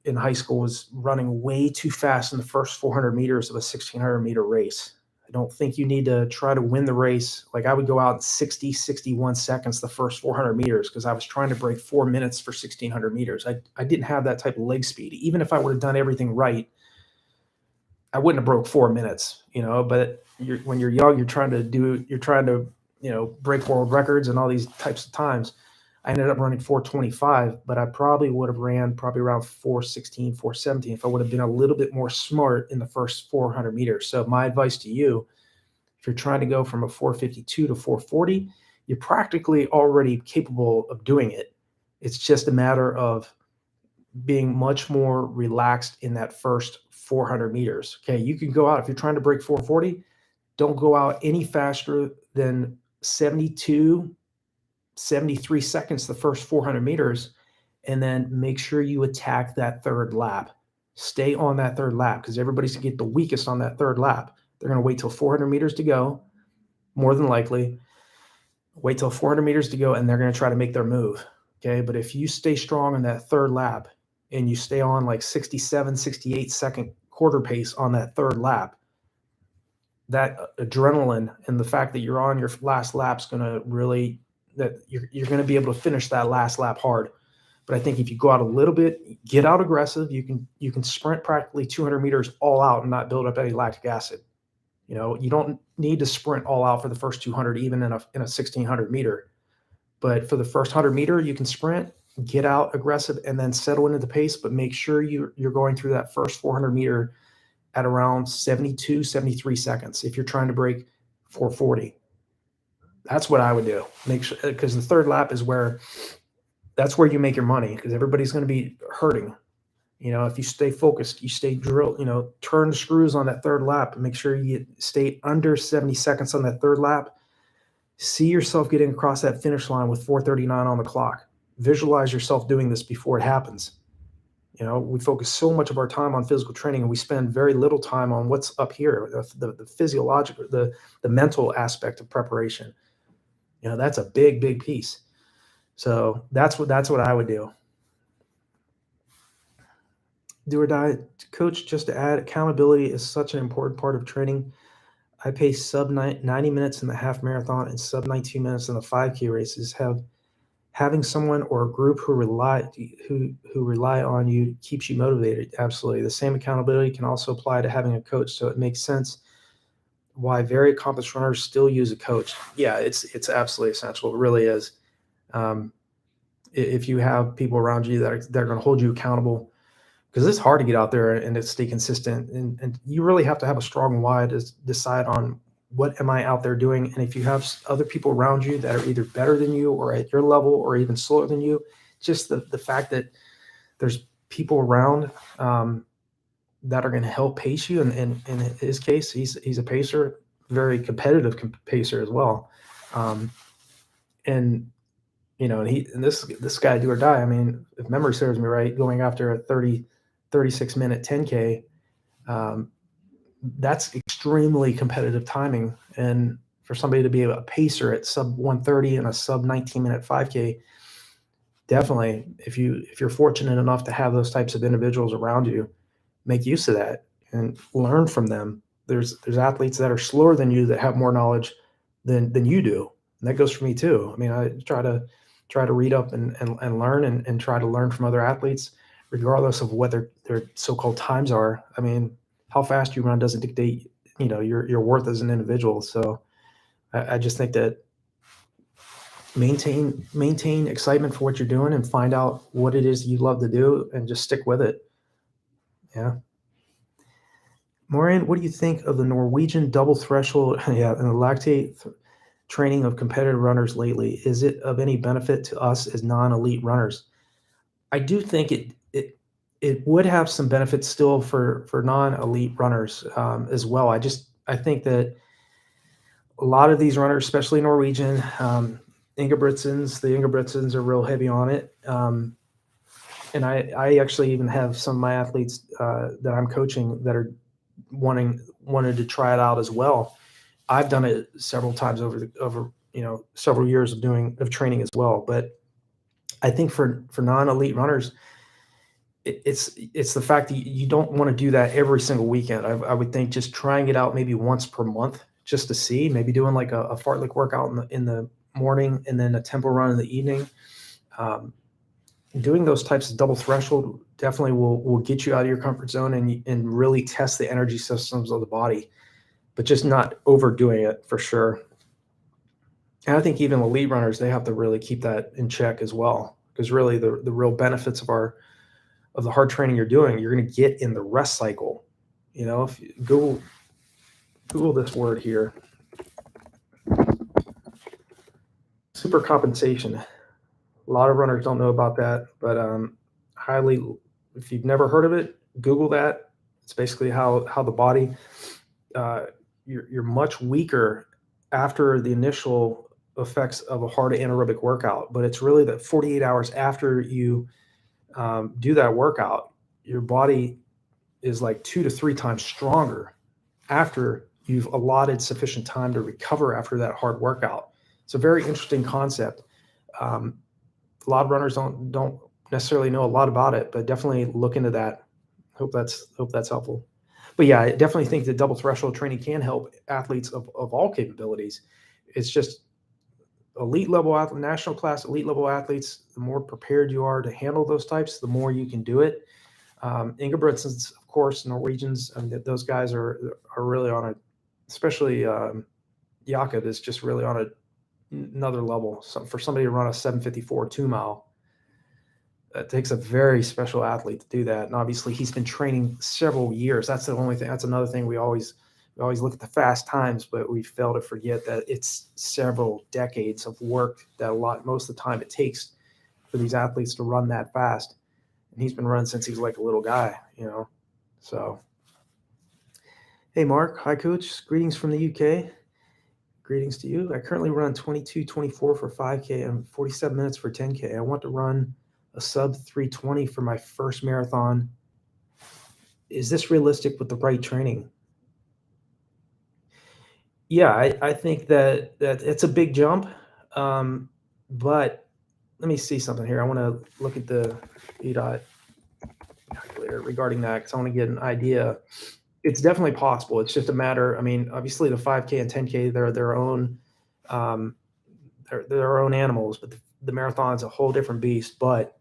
in high school was running way too fast in the first 400 meters of a 1600 meter race. I don't think you need to try to win the race. Like I would go out in 60, 61 seconds the first 400 meters because I was trying to break 4 minutes for 1600 meters. I didn't have that type of leg speed. Even if I would have done everything right, I wouldn't have broke 4 minutes, but when you're young, you're trying to break world records and all these types of times. I ended up running 425, but I probably would have ran around 416, 417 if I would have been a little bit more smart in the first 400 meters. So my advice to you, if you're trying to go from a 452 to 440, you're practically already capable of doing it. It's just a matter of being much more relaxed in that first 400 meters. Okay, you can go out, if you're trying to break 440, don't go out any faster than 72, 73 seconds the first 400 meters, and then make sure you attack that third lap. Stay on that third lap because everybody's going to get the weakest on that third lap. They're going to wait till 400 meters to go, more than likely. Wait till 400 meters to go, and they're going to try to make their move. Okay, but if you stay strong on that third lap and you stay on like 67, 68 second quarter pace on that third lap, that adrenaline and the fact that you're on your last lap's going to really – that you're going to be able to finish that last lap hard. But I think if you go out a little bit, get out aggressive, you can sprint practically 200 meters all out and not build up any lactic acid. You don't need to sprint all out for the first 200, even in a 1600 meter. But for the first 100 meter, you can sprint, get out aggressive, and then settle into the pace. But make sure you're going through that first 400 meter at around 72, 73 seconds. If you're trying to break 440, that's what I would do. Make sure, because the third lap is that's where you make your money, because everybody's going to be hurting. If you stay focused, you stay drilled, turn the screws on that third lap and make sure you stay under 70 seconds on that third lap. See yourself getting across that finish line with 4:39 on the clock. Visualize yourself doing this before it happens. We focus so much of our time on physical training, and we spend very little time on what's up here, the physiological, the mental aspect of preparation. That's a big, big piece. So that's what I would do. Do or die, coach, just to add, accountability is such an important part of training. I pace sub 90 minutes in the half marathon and sub 19 minutes in the 5K races. Having someone or a group who rely on you keeps you motivated. Absolutely. The same accountability can also apply to having a coach. So it makes sense why very accomplished runners still use a coach. Yeah, it's absolutely essential. It really is. If you have people around you that are going to hold you accountable, because it's hard to get out there and to stay consistent, and you really have to have a strong why to decide on what am I out there doing. And if you have other people around you that are either better than you or at your level or even slower than you, just the fact that there's people around that are going to help pace you. And in his case, he's a pacer, very competitive pacer as well. And this guy, do or die. I mean, if memory serves me right, going after a 36 minute 10K, that's extremely competitive timing. And for somebody to be a pacer at sub 130 and a sub 19 minute 5K, definitely, if you're fortunate enough to have those types of individuals around you, make use of that and learn from them. There's athletes that are slower than you that have more knowledge than you do. And that goes for me too. I mean, I try to read up and learn and try to learn from other athletes, regardless of what their so-called times are. I mean, how fast you run doesn't dictate, your worth as an individual. So I just think that maintain excitement for what you're doing and find out what it is you love to do and just stick with it. Yeah. Maureen, what do you think of the Norwegian double threshold and the lactate training of competitive runners lately? Is it of any benefit to us as non-elite runners? I do think it would have some benefits still for non-elite runners as well. I think that a lot of these runners, especially Norwegian, the Ingebrigtsens are real heavy on it. And I actually even have some of my athletes that I'm coaching that are wanted to try it out as well. I've done it several times over several years of training as well. But I think for non-elite runners, it's the fact that you don't want to do that every single weekend. I would think just trying it out maybe once per month just to see, maybe doing like a fartlek workout in the morning and then a tempo run in the evening. Doing those types of double threshold definitely will get you out of your comfort zone and really test the energy systems of the body, but just not overdoing it for sure. And I think even elite runners, they have to really keep that in check as well, because really the real benefits of the hard training you're doing, you're going to get in the rest cycle. If you Google this word here, supercompensation. A lot of runners don't know about that, but if you've never heard of it, Google that. It's basically how the body, you're much weaker after the initial effects of a hard anaerobic workout, but it's really that 48 hours after you do that workout, your body is like 2 to 3 times stronger after you've allotted sufficient time to recover after that hard workout. It's a very interesting concept. A lot of runners don't necessarily know a lot about it, but definitely look into that. Hope that's helpful. But yeah, I definitely think that double threshold training can help athletes of all capabilities. It's just elite level national class elite level athletes, the more prepared you are to handle those types, the more you can do it. Ingebrigtsens, of course, Norwegians, those guys are really on a, especially Jakob is just really on another level. So for somebody to run a 7:54 2 mile, It takes a very special athlete to do that. And obviously he's been training several years. That's the only thing. That's another thing we always look at the fast times, but we fail to forget that it's several decades of work that most of the time it takes for these athletes to run that fast. And he's been running since he's like a little guy, So, hey, Mark. Hi, Coach. Greetings from the UK. Greetings to you. I currently run 22:24 for 5K and 47 minutes for 10K. I want to run a sub 3:20 for my first marathon. Is this realistic with the right training? Yeah, I think that it's a big jump. But let me see something here. I want to look at the EDOT calculator regarding that because I want to get an idea. It's definitely possible. It's just a matter. I mean, obviously the 5K and 10K, they're their own, they're their own animals, but the marathon's a whole different beast. But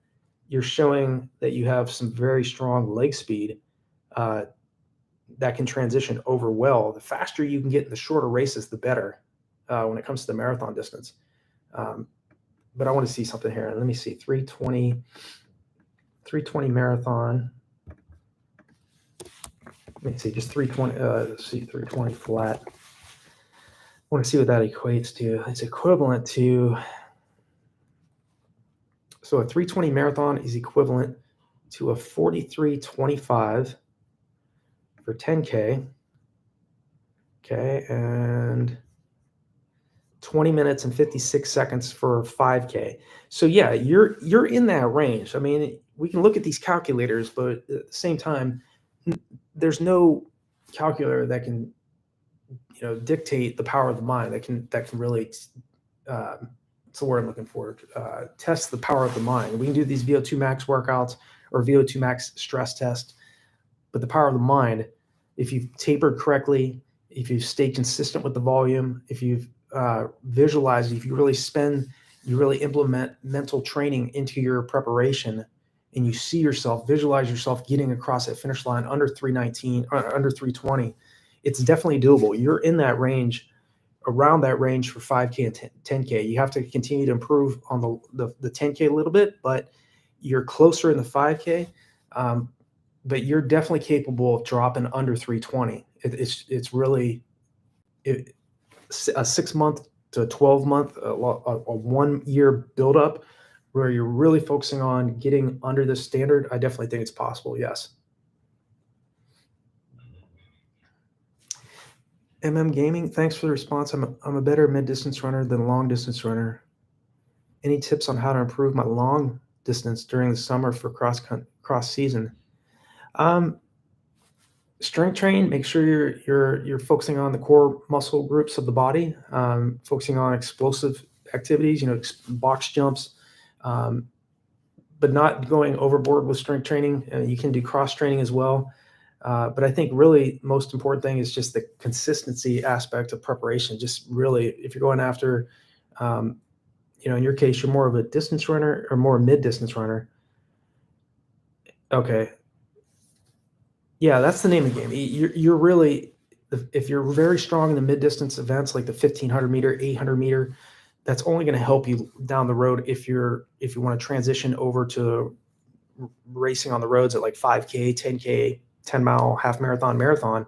you're showing that you have some very strong leg speed that can transition over well. The faster you can get in the shorter races, the better when it comes to the marathon distance. But I want to see something here. Let me see, 320 marathon. Let me see, just 320, let's see, 320 flat. I want to see what that equates to. It's equivalent to, so a 320 marathon is equivalent to a 43:25 for 10K. Okay, and 20 minutes and 56 seconds for 5K. So yeah, you're in that range. I mean, we can look at these calculators, but at the same time, there's no calculator that can, dictate the power of the mind. That can really, what's the word I'm looking for? Test the power of the mind. We can do these VO2 max workouts or VO2 max stress test, but the power of the mind, if you've tapered correctly, if you stay consistent with the volume, if you've visualized, if you really implement mental training into your preparation, and you see yourself, visualize yourself getting across that finish line under 319, under 320, it's definitely doable. You're in that range, around that range for 5K and 10K. You have to continue to improve on the 10K a little bit, but you're closer in the 5K. But you're definitely capable of dropping under 320. It's really a 6 month to 12 month, a 1 year buildup where you're really focusing on getting under the standard. I definitely think it's possible. Yes. Gaming, thanks for the response. I'm a better mid distance runner than a long distance runner. Any tips on how to improve my long distance during the summer for cross season? Strength train. Make sure you're focusing on the core muscle groups of the body, focusing on explosive activities, box jumps, but not going overboard with strength training. You can do cross training as well. But I think really most important thing is just the consistency aspect of preparation. Just really, if you're going after, in your case, you're more of a distance runner or more mid-distance runner. Okay. Yeah, that's the name of the game. You're really, if you're very strong in the mid-distance events like the 1500 meter, 800 meter, that's only going to help you down the road if you want to transition over to racing on the roads at like 5K, 10K, 10-mile, half marathon.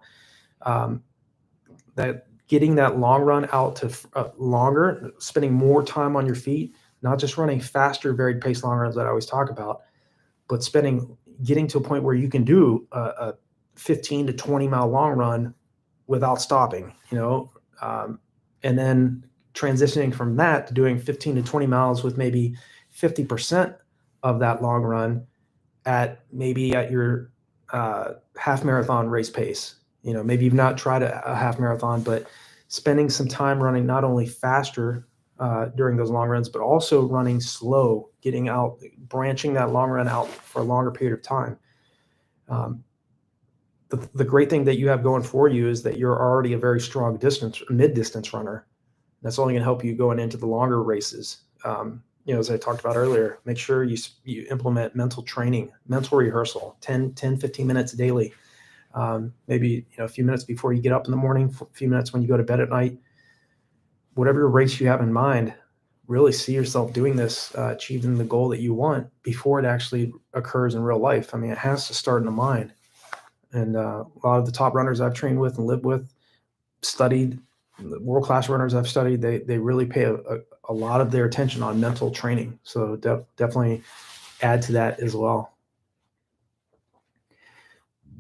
That getting that long run out to longer, spending more time on your feet, not just running faster, varied pace long runs that I always talk about, but getting to a point where you can do a 15 to 20 mile long run without stopping, and then transitioning from that to doing 15 to 20 miles with maybe 50% of that long run at your half marathon race pace. Maybe you've not tried a half marathon, but spending some time running not only faster during those long runs, but also running slow, getting out, branching that long run out for a longer period of time. The great thing that you have going for you is that you're already a very strong mid-distance runner. That's only going to help you going into the longer races. As I talked about earlier, make sure you implement mental training, mental rehearsal, 10, 15 minutes daily. Maybe, a few minutes before you get up in the morning, a few minutes when you go to bed at night. Whatever race you have in mind, really see yourself doing this, achieving the goal that you want before it actually occurs in real life. I mean, it has to start in the mind. And a lot of the top runners I've trained with and lived with, studied, the world-class runners I've studied, they really pay a lot of their attention on mental training. So definitely add to that as well.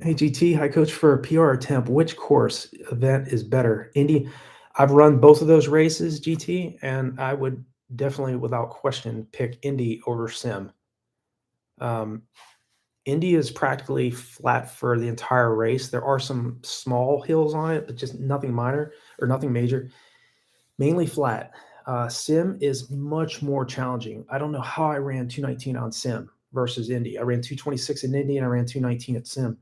Hey GT, hi coach, for a PR attempt, which course event is better? Indy, I've run both of those races, GT, and I would definitely, without question, pick Indy over Sim. Indy is practically flat for the entire race. There are some small hills on it, but just nothing minor or nothing major. Mainly flat. Sim is much more challenging. I don't know how I ran 219 on Sim versus Indy. I ran 226 in Indy and I ran 219 at Sim.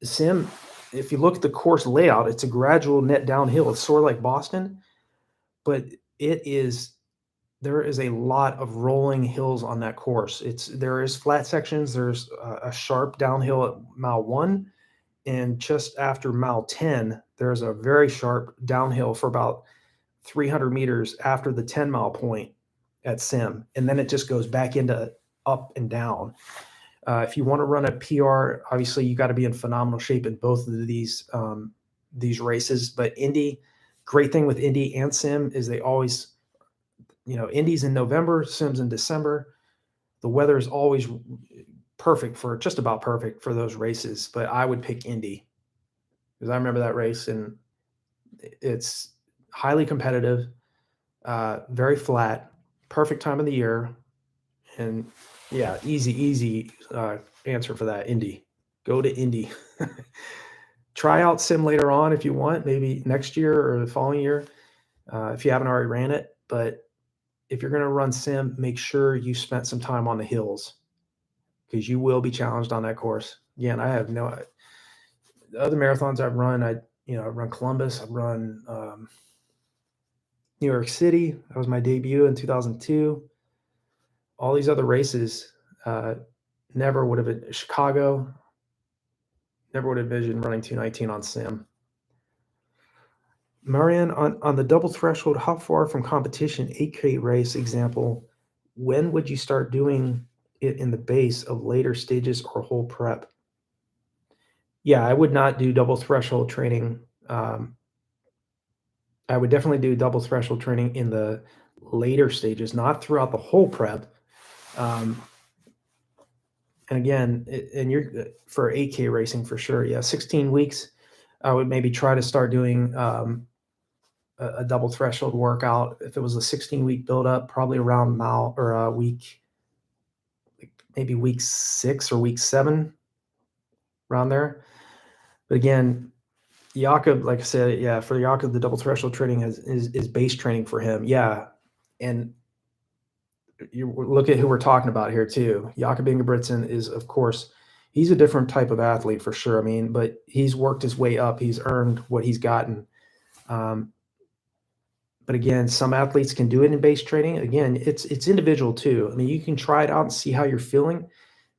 Sim, if you look at the course layout, it's a gradual net downhill. It's sort of like Boston, but there is a lot of rolling hills on that course. There is flat sections. There's a sharp downhill at mile 1, and just after mile 10, there's a very sharp downhill for about 300 meters after the 10-mile point at Sim, and then it just goes back into up and down. If you want to run a PR, obviously you got to be in phenomenal shape in both of these races. But Indy, great thing with Indy and Sim is they always, Indy's in November, Sim's in December. The weather is always just about perfect for those races. But I would pick Indy because I remember that race, and it's highly competitive, very flat, perfect time of the year, and yeah, easy answer for that. Indy. Go to Indy. Try out Sim later on if you want, maybe next year or the following year, if you haven't already ran it. But if you're going to run Sim, make sure you spent some time on the hills because you will be challenged on that course. Again, I have no other marathons I've run. I've run Columbus. I've run New York City. That was my debut in 2002. All these other races, never would have been Chicago. Never would have envisioned running 219 on Sim. Marianne, on the double threshold, how far from competition, 8K race example, when would you start doing it in the base of later stages or whole prep? Yeah, I would not do double threshold training. I would definitely do double threshold training in the later stages, not throughout the whole prep. And again, you're for 8K racing for sure. Yeah, 16 weeks. I would maybe try to start doing a double threshold workout. If it was a 16-week buildup, probably around mile or maybe week 6 or week 7, around there. But again, Jakob, like I said, yeah, for Jakob, the double threshold training is base training for him. Yeah, and you look at who we're talking about here too. Jakob Ingebrigtsen is, of course, he's a different type of athlete for sure. I mean, but he's worked his way up. He's earned what he's gotten. But again, some athletes can do it in base training. Again, it's individual too. I mean, you can try it out and see how you're feeling.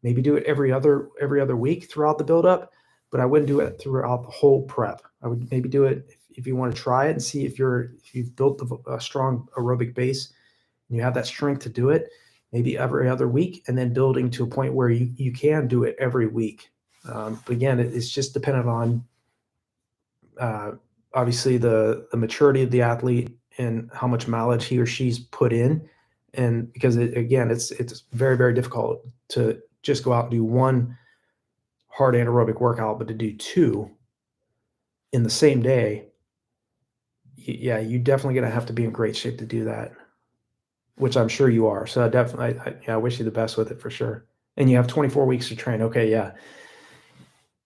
Maybe do it every other week throughout the buildup, but I wouldn't do it throughout the whole prep. I would maybe do it if you want to try it and see if you've built a strong aerobic base and you have that strength to do it. Maybe every other week, and then building to a point where you can do it every week. But again, it's just dependent on obviously the maturity of the athlete and how much mileage he or she's put in. And because it's very, very difficult to just go out and do one hard anaerobic workout, but to do 2 in the same day, you definitely going to have to be in great shape to do that, which I'm sure you are. So I wish you the best with it for sure. And you have 24 weeks to train. Okay. Yeah.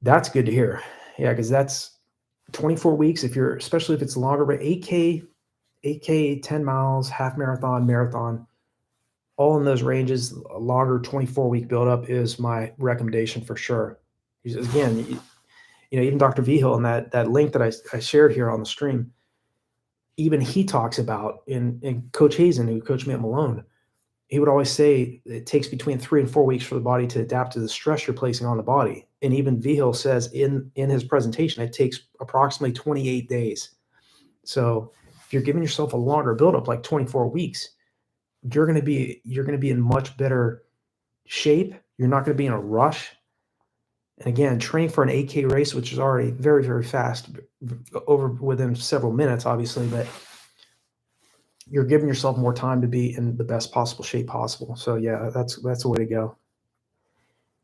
That's good to hear. Yeah. Because that's 24 weeks. Especially if it's longer, but 8K, 10 miles, half marathon, all in those ranges, a longer 24-week buildup is my recommendation for sure. Because again, even Dr. Vigil in that link that I shared here on the stream, even he talks about in Coach Hazen, who coached me at Malone, he would always say it takes between 3 and 4 weeks for the body to adapt to the stress you're placing on the body. And even Vigil says in his presentation, it takes approximately 28 days. So if you're giving yourself a longer buildup, like 24 weeks, you're going to be in much better shape. You're not going to be in a rush. And again, training for an 8K race, which is already very, very fast, over within several minutes, obviously, but you're giving yourself more time to be in the best possible shape possible. So yeah, that's the way to go.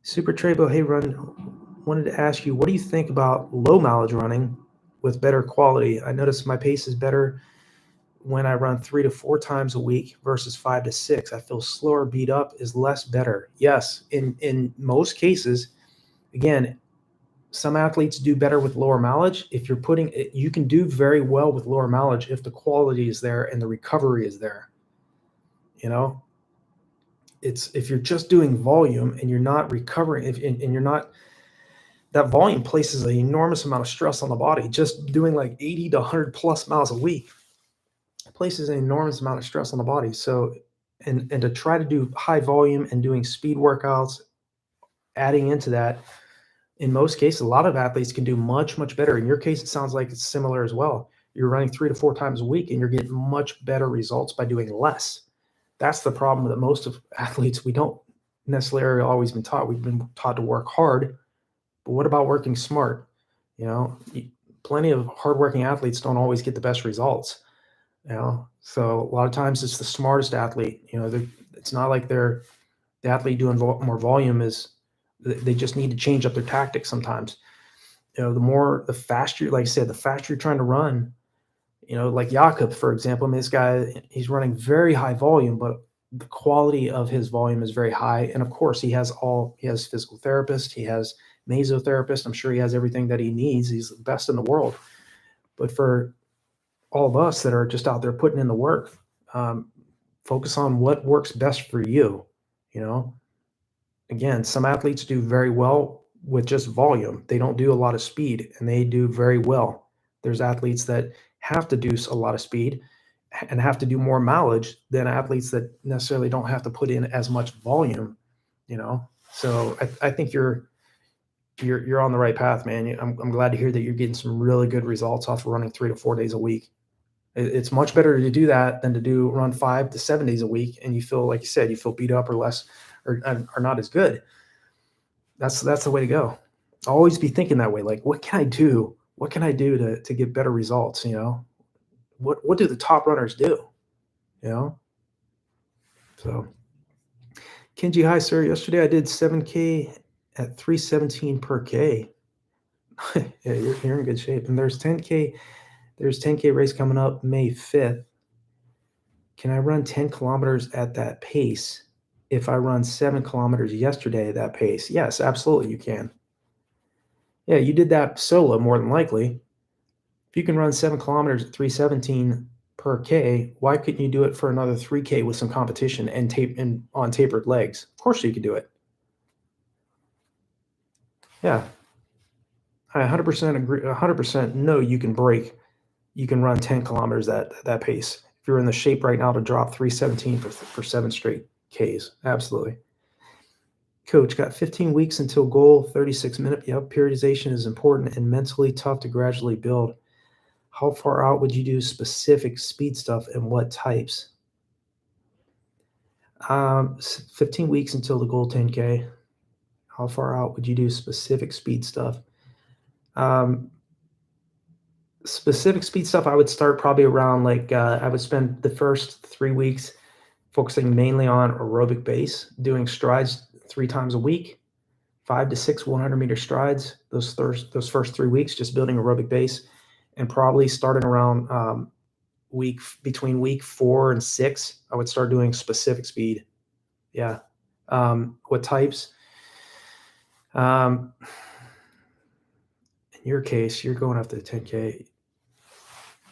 Super Trebo, hey Run, wanted to ask you, what do you think about low mileage running with better quality? I noticed my pace is better when I run 3 to 4 times a week versus 5 to 6. I feel slower, beat up, is less better. Yes, in most cases, again, some athletes do better with lower mileage. If you're putting it, you can do very well with lower mileage if the quality is there and the recovery is there. You know, it's if you're just doing volume and you're not recovering, and you're not, that volume places an enormous amount of stress on the body. Just doing like 80 to 100 plus miles a week places an enormous amount of stress on the body. So, and to try to do high volume and doing speed workouts, adding into that, in most cases, a lot of athletes can do much, much better. In your case, it sounds like it's similar as well. You're running 3 to 4 times a week and you're getting much better results by doing less. That's the problem that most of athletes, we don't necessarily always been taught. We've been taught to work hard, but what about working smart? You know, plenty of hardworking athletes don't always get the best results. You know, so a lot of times it's the smartest athlete. You know, it's not like the athlete doing more volume is, they just need to change up their tactics sometimes. You know, the faster, like I said, the faster you're trying to run, you know, like Jakob, for example, I mean, this guy, he's running very high volume, but the quality of his volume is very high. And of course, he has physical therapist, he has mesotherapist. I'm sure he has everything that he needs. He's the best in the world. But for all of us that are just out there putting in the work, focus on what works best for you. You know, again, some athletes do very well with just volume. They don't do a lot of speed, and they do very well. There's athletes that have to do a lot of speed and have to do more mileage than athletes that necessarily don't have to put in as much volume, you know? So I think you're on the right path, man. I'm glad to hear that you're getting some really good results off of running 3 to 4 days a week. It's much better to do that than to run 5 to 7 days a week, and you feel, like you said, you feel beat up or less, or not as good. That's the way to go. Always be thinking that way. Like, what can I do? What can I do to get better results? You know, what do the top runners do? You know. So, Kenji, hi sir. Yesterday I did 7K at 317 per K. Yeah, you're in good shape. And there's 10K race coming up May 5th. Can I run 10 kilometers at that pace if I run 7 kilometers yesterday at that pace? Yes, absolutely you can. Yeah, you did that solo more than likely. If you can run 7 kilometers at 317 per K, why couldn't you do it for another 3K with some competition and on tapered legs? Of course you could do it. Yeah. I 100% agree. 100% know you can run 10 kilometers at that pace. If you're in the shape right now to drop 317 for 7 straight Ks. Absolutely. Coach, got 15 weeks until goal, 36 minute. Yep, periodization is important and mentally tough to gradually build. How far out would you do specific speed stuff and what types? 15 weeks until the goal 10K. How far out would you do specific speed stuff? Specific speed stuff, I would start probably around I would spend the first 3 weeks focusing mainly on aerobic base, doing strides 3 times a week, 5 to 6 100-meter strides. Those first 3 weeks, just building aerobic base, and probably starting around between week 4 and 6, I would start doing specific speed. Yeah. What types? In your case, you're going up to the 10K.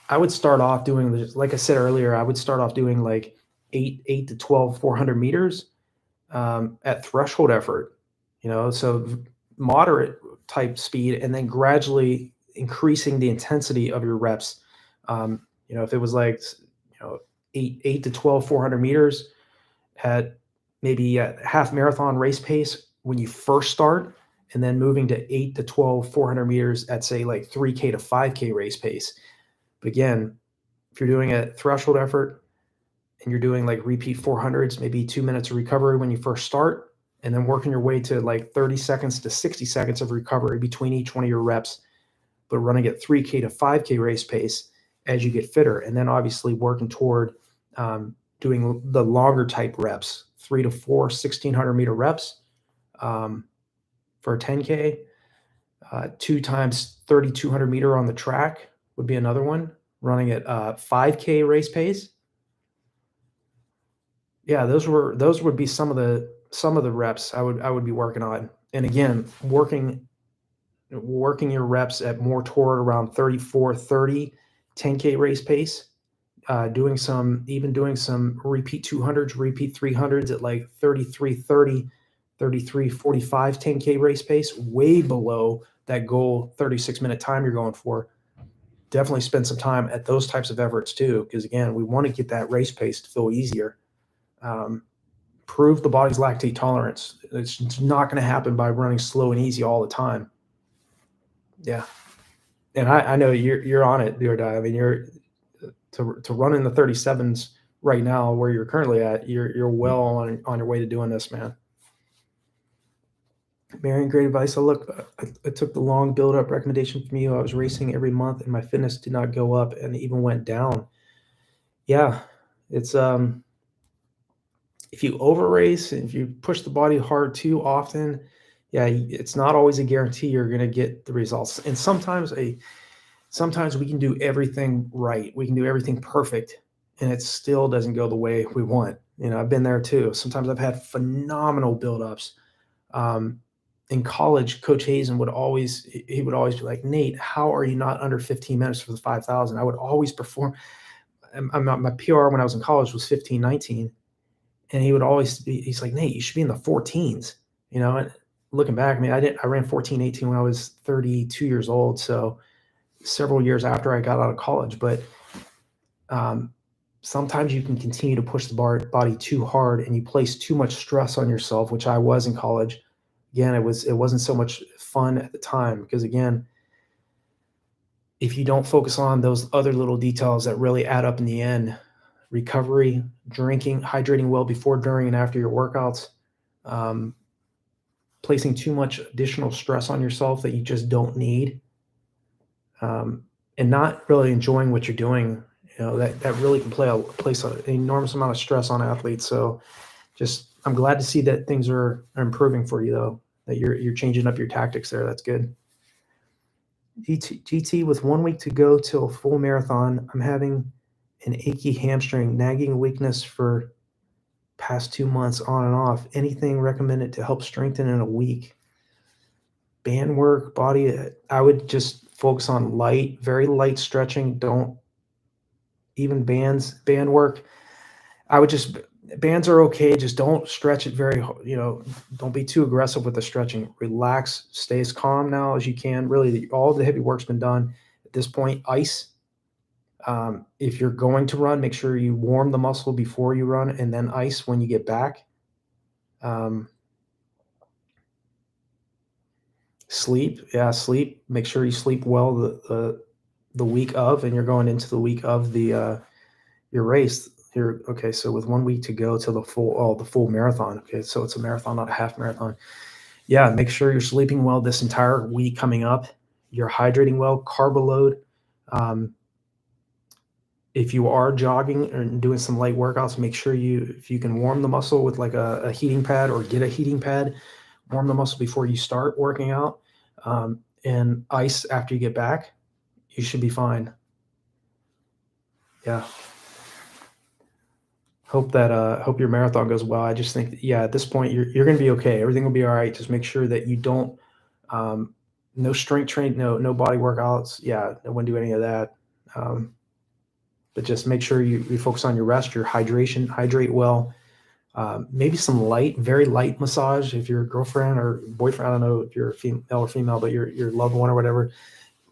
I would start off doing, like I said earlier, I would start off doing like 8 to 12 400 meters at threshold effort, you know, so moderate type speed, and then gradually increasing the intensity of your reps. You know, if it was like, you know, 8 to 12 400 meters at maybe at half marathon race pace when you first start, and then moving to 8 to 12 400 meters at say like 3K to 5K race pace. But again, If you're doing a threshold effort and you're doing like repeat 400s, maybe 2 minutes of recovery when you first start, and then working your way to like 30 seconds to 60 seconds of recovery between each one of your reps, but running at 3K to 5K race pace as you get fitter. And then obviously working toward doing the longer type reps, 3 to 4 1600 meter reps for a 10K, 2 times 3200 meter on the track would be another one, running at 5K race pace. Yeah, those would be some of the reps I would be working on. And again, working your reps at more toward around 34-30 10K race pace, doing some repeat 200s, repeat 300s at like 33-30, 33-45 10K race pace, way below that goal 36-minute time you're going for. Definitely spend some time at those types of efforts too, because again, we want to get that race pace to feel easier. Prove the body's lactate tolerance. It's not going to happen by running slow and easy all the time. Yeah. And I know you're on it, Do or Die. I mean, you're to run in the 37s right now where you're currently at, you're well on your way to doing this, man. Marion, great advice. I took the long build-up recommendation from you. I was racing every month and my fitness did not go up and even went down. Yeah, it's if you over race and if you push the body hard too often, yeah, it's not always a guarantee you're going to get the results. And sometimes we can do everything right. We can do everything perfect and it still doesn't go the way we want. You know, I've been there too. Sometimes I've had phenomenal buildups. In college, Coach Hazen would always be like, Nate, how are you not under 15 minutes for the 5,000? I would always perform. My PR when I was in college was 15:19. And he would always he's like, Nate, you should be in the 14s, you know. And looking back, I mean, I ran 14:18 when I was 32 years old. So several years after I got out of college, but sometimes you can continue to push the body too hard and you place too much stress on yourself, which I was in college. Again, it wasn't so much fun at the time because again, if you don't focus on those other little details that really add up in the end, recovery, drinking, hydrating well before, during, and after your workouts, placing too much additional stress on yourself that you just don't need, and not really enjoying what you're doing, you know, that really can place an enormous amount of stress on athletes. So I'm glad to see that things are improving for you though, that you're changing up your tactics there. That's good. GT, with 1 week to go till full marathon, I'm having an achy hamstring, nagging weakness for past 2 months on and off. Anything recommended to help strengthen in a week? Band work, body, I would just focus on very light stretching. Don't even band work. Bands are okay. Just don't stretch it don't be too aggressive with the stretching. Relax, stay as calm now as you can. Really, all the heavy work's been done at this point. Ice. If you're going to run, make sure you warm the muscle before you run and then ice when you get back. Sleep. Make sure you sleep well the week of, and you're going into the week of your race. Okay. So with 1 week to go to the full marathon. Okay. So it's a marathon, not a half marathon. Yeah. Make sure you're sleeping well this entire week coming up. You're hydrating well, carb load. If you are jogging and doing some light workouts, make sure if you can warm the muscle with like a heating pad or get a heating pad, warm the muscle before you start working out, and ice after you get back, you should be fine. Yeah. Hope your marathon goes well. I just think that, at this point you're going to be okay. Everything will be all right. Just make sure that you don't, no strength training, no body workouts. Yeah. I wouldn't do any of that. But just make sure you focus on your rest, your hydration, hydrate well. Maybe some very light massage if your girlfriend or boyfriend, I don't know if you're male or female, but your loved one or whatever,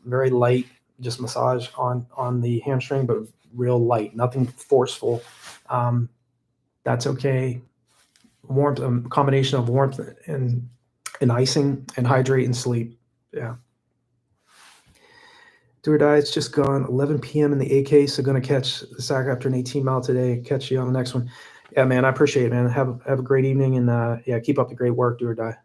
very light, just massage on the hamstring, but real light, nothing forceful. That's okay. Warmth, a combination of warmth and icing and hydrate and sleep. Yeah. Do or die. It's just gone 11 p.m. in the AK, so going to catch the Sac after an 18-mile today. Catch you on the next one. Yeah, man, I appreciate it, man. Have a great evening, and yeah, keep up the great work. Do or die.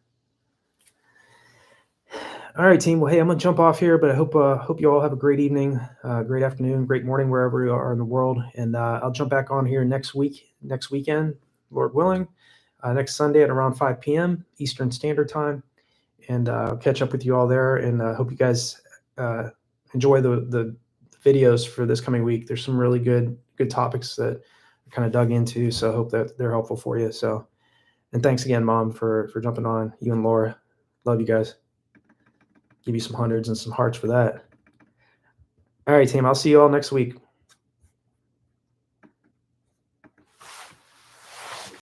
All right, team. Well, hey, I'm gonna jump off here, but I hope you all have a great evening, great afternoon, great morning, wherever you are in the world. And I'll jump back on here next weekend, Lord willing, next Sunday at around 5 p.m. Eastern Standard Time, and I'll catch up with you all there. And hope you guys enjoy the videos for this coming week. There's some really good topics that I kind of dug into, so I hope that they're helpful for you. So, and thanks again, Mom, for jumping on. You and Laura, love you guys. Give you some hundreds and some hearts for that. All right, team. I'll see you all next week.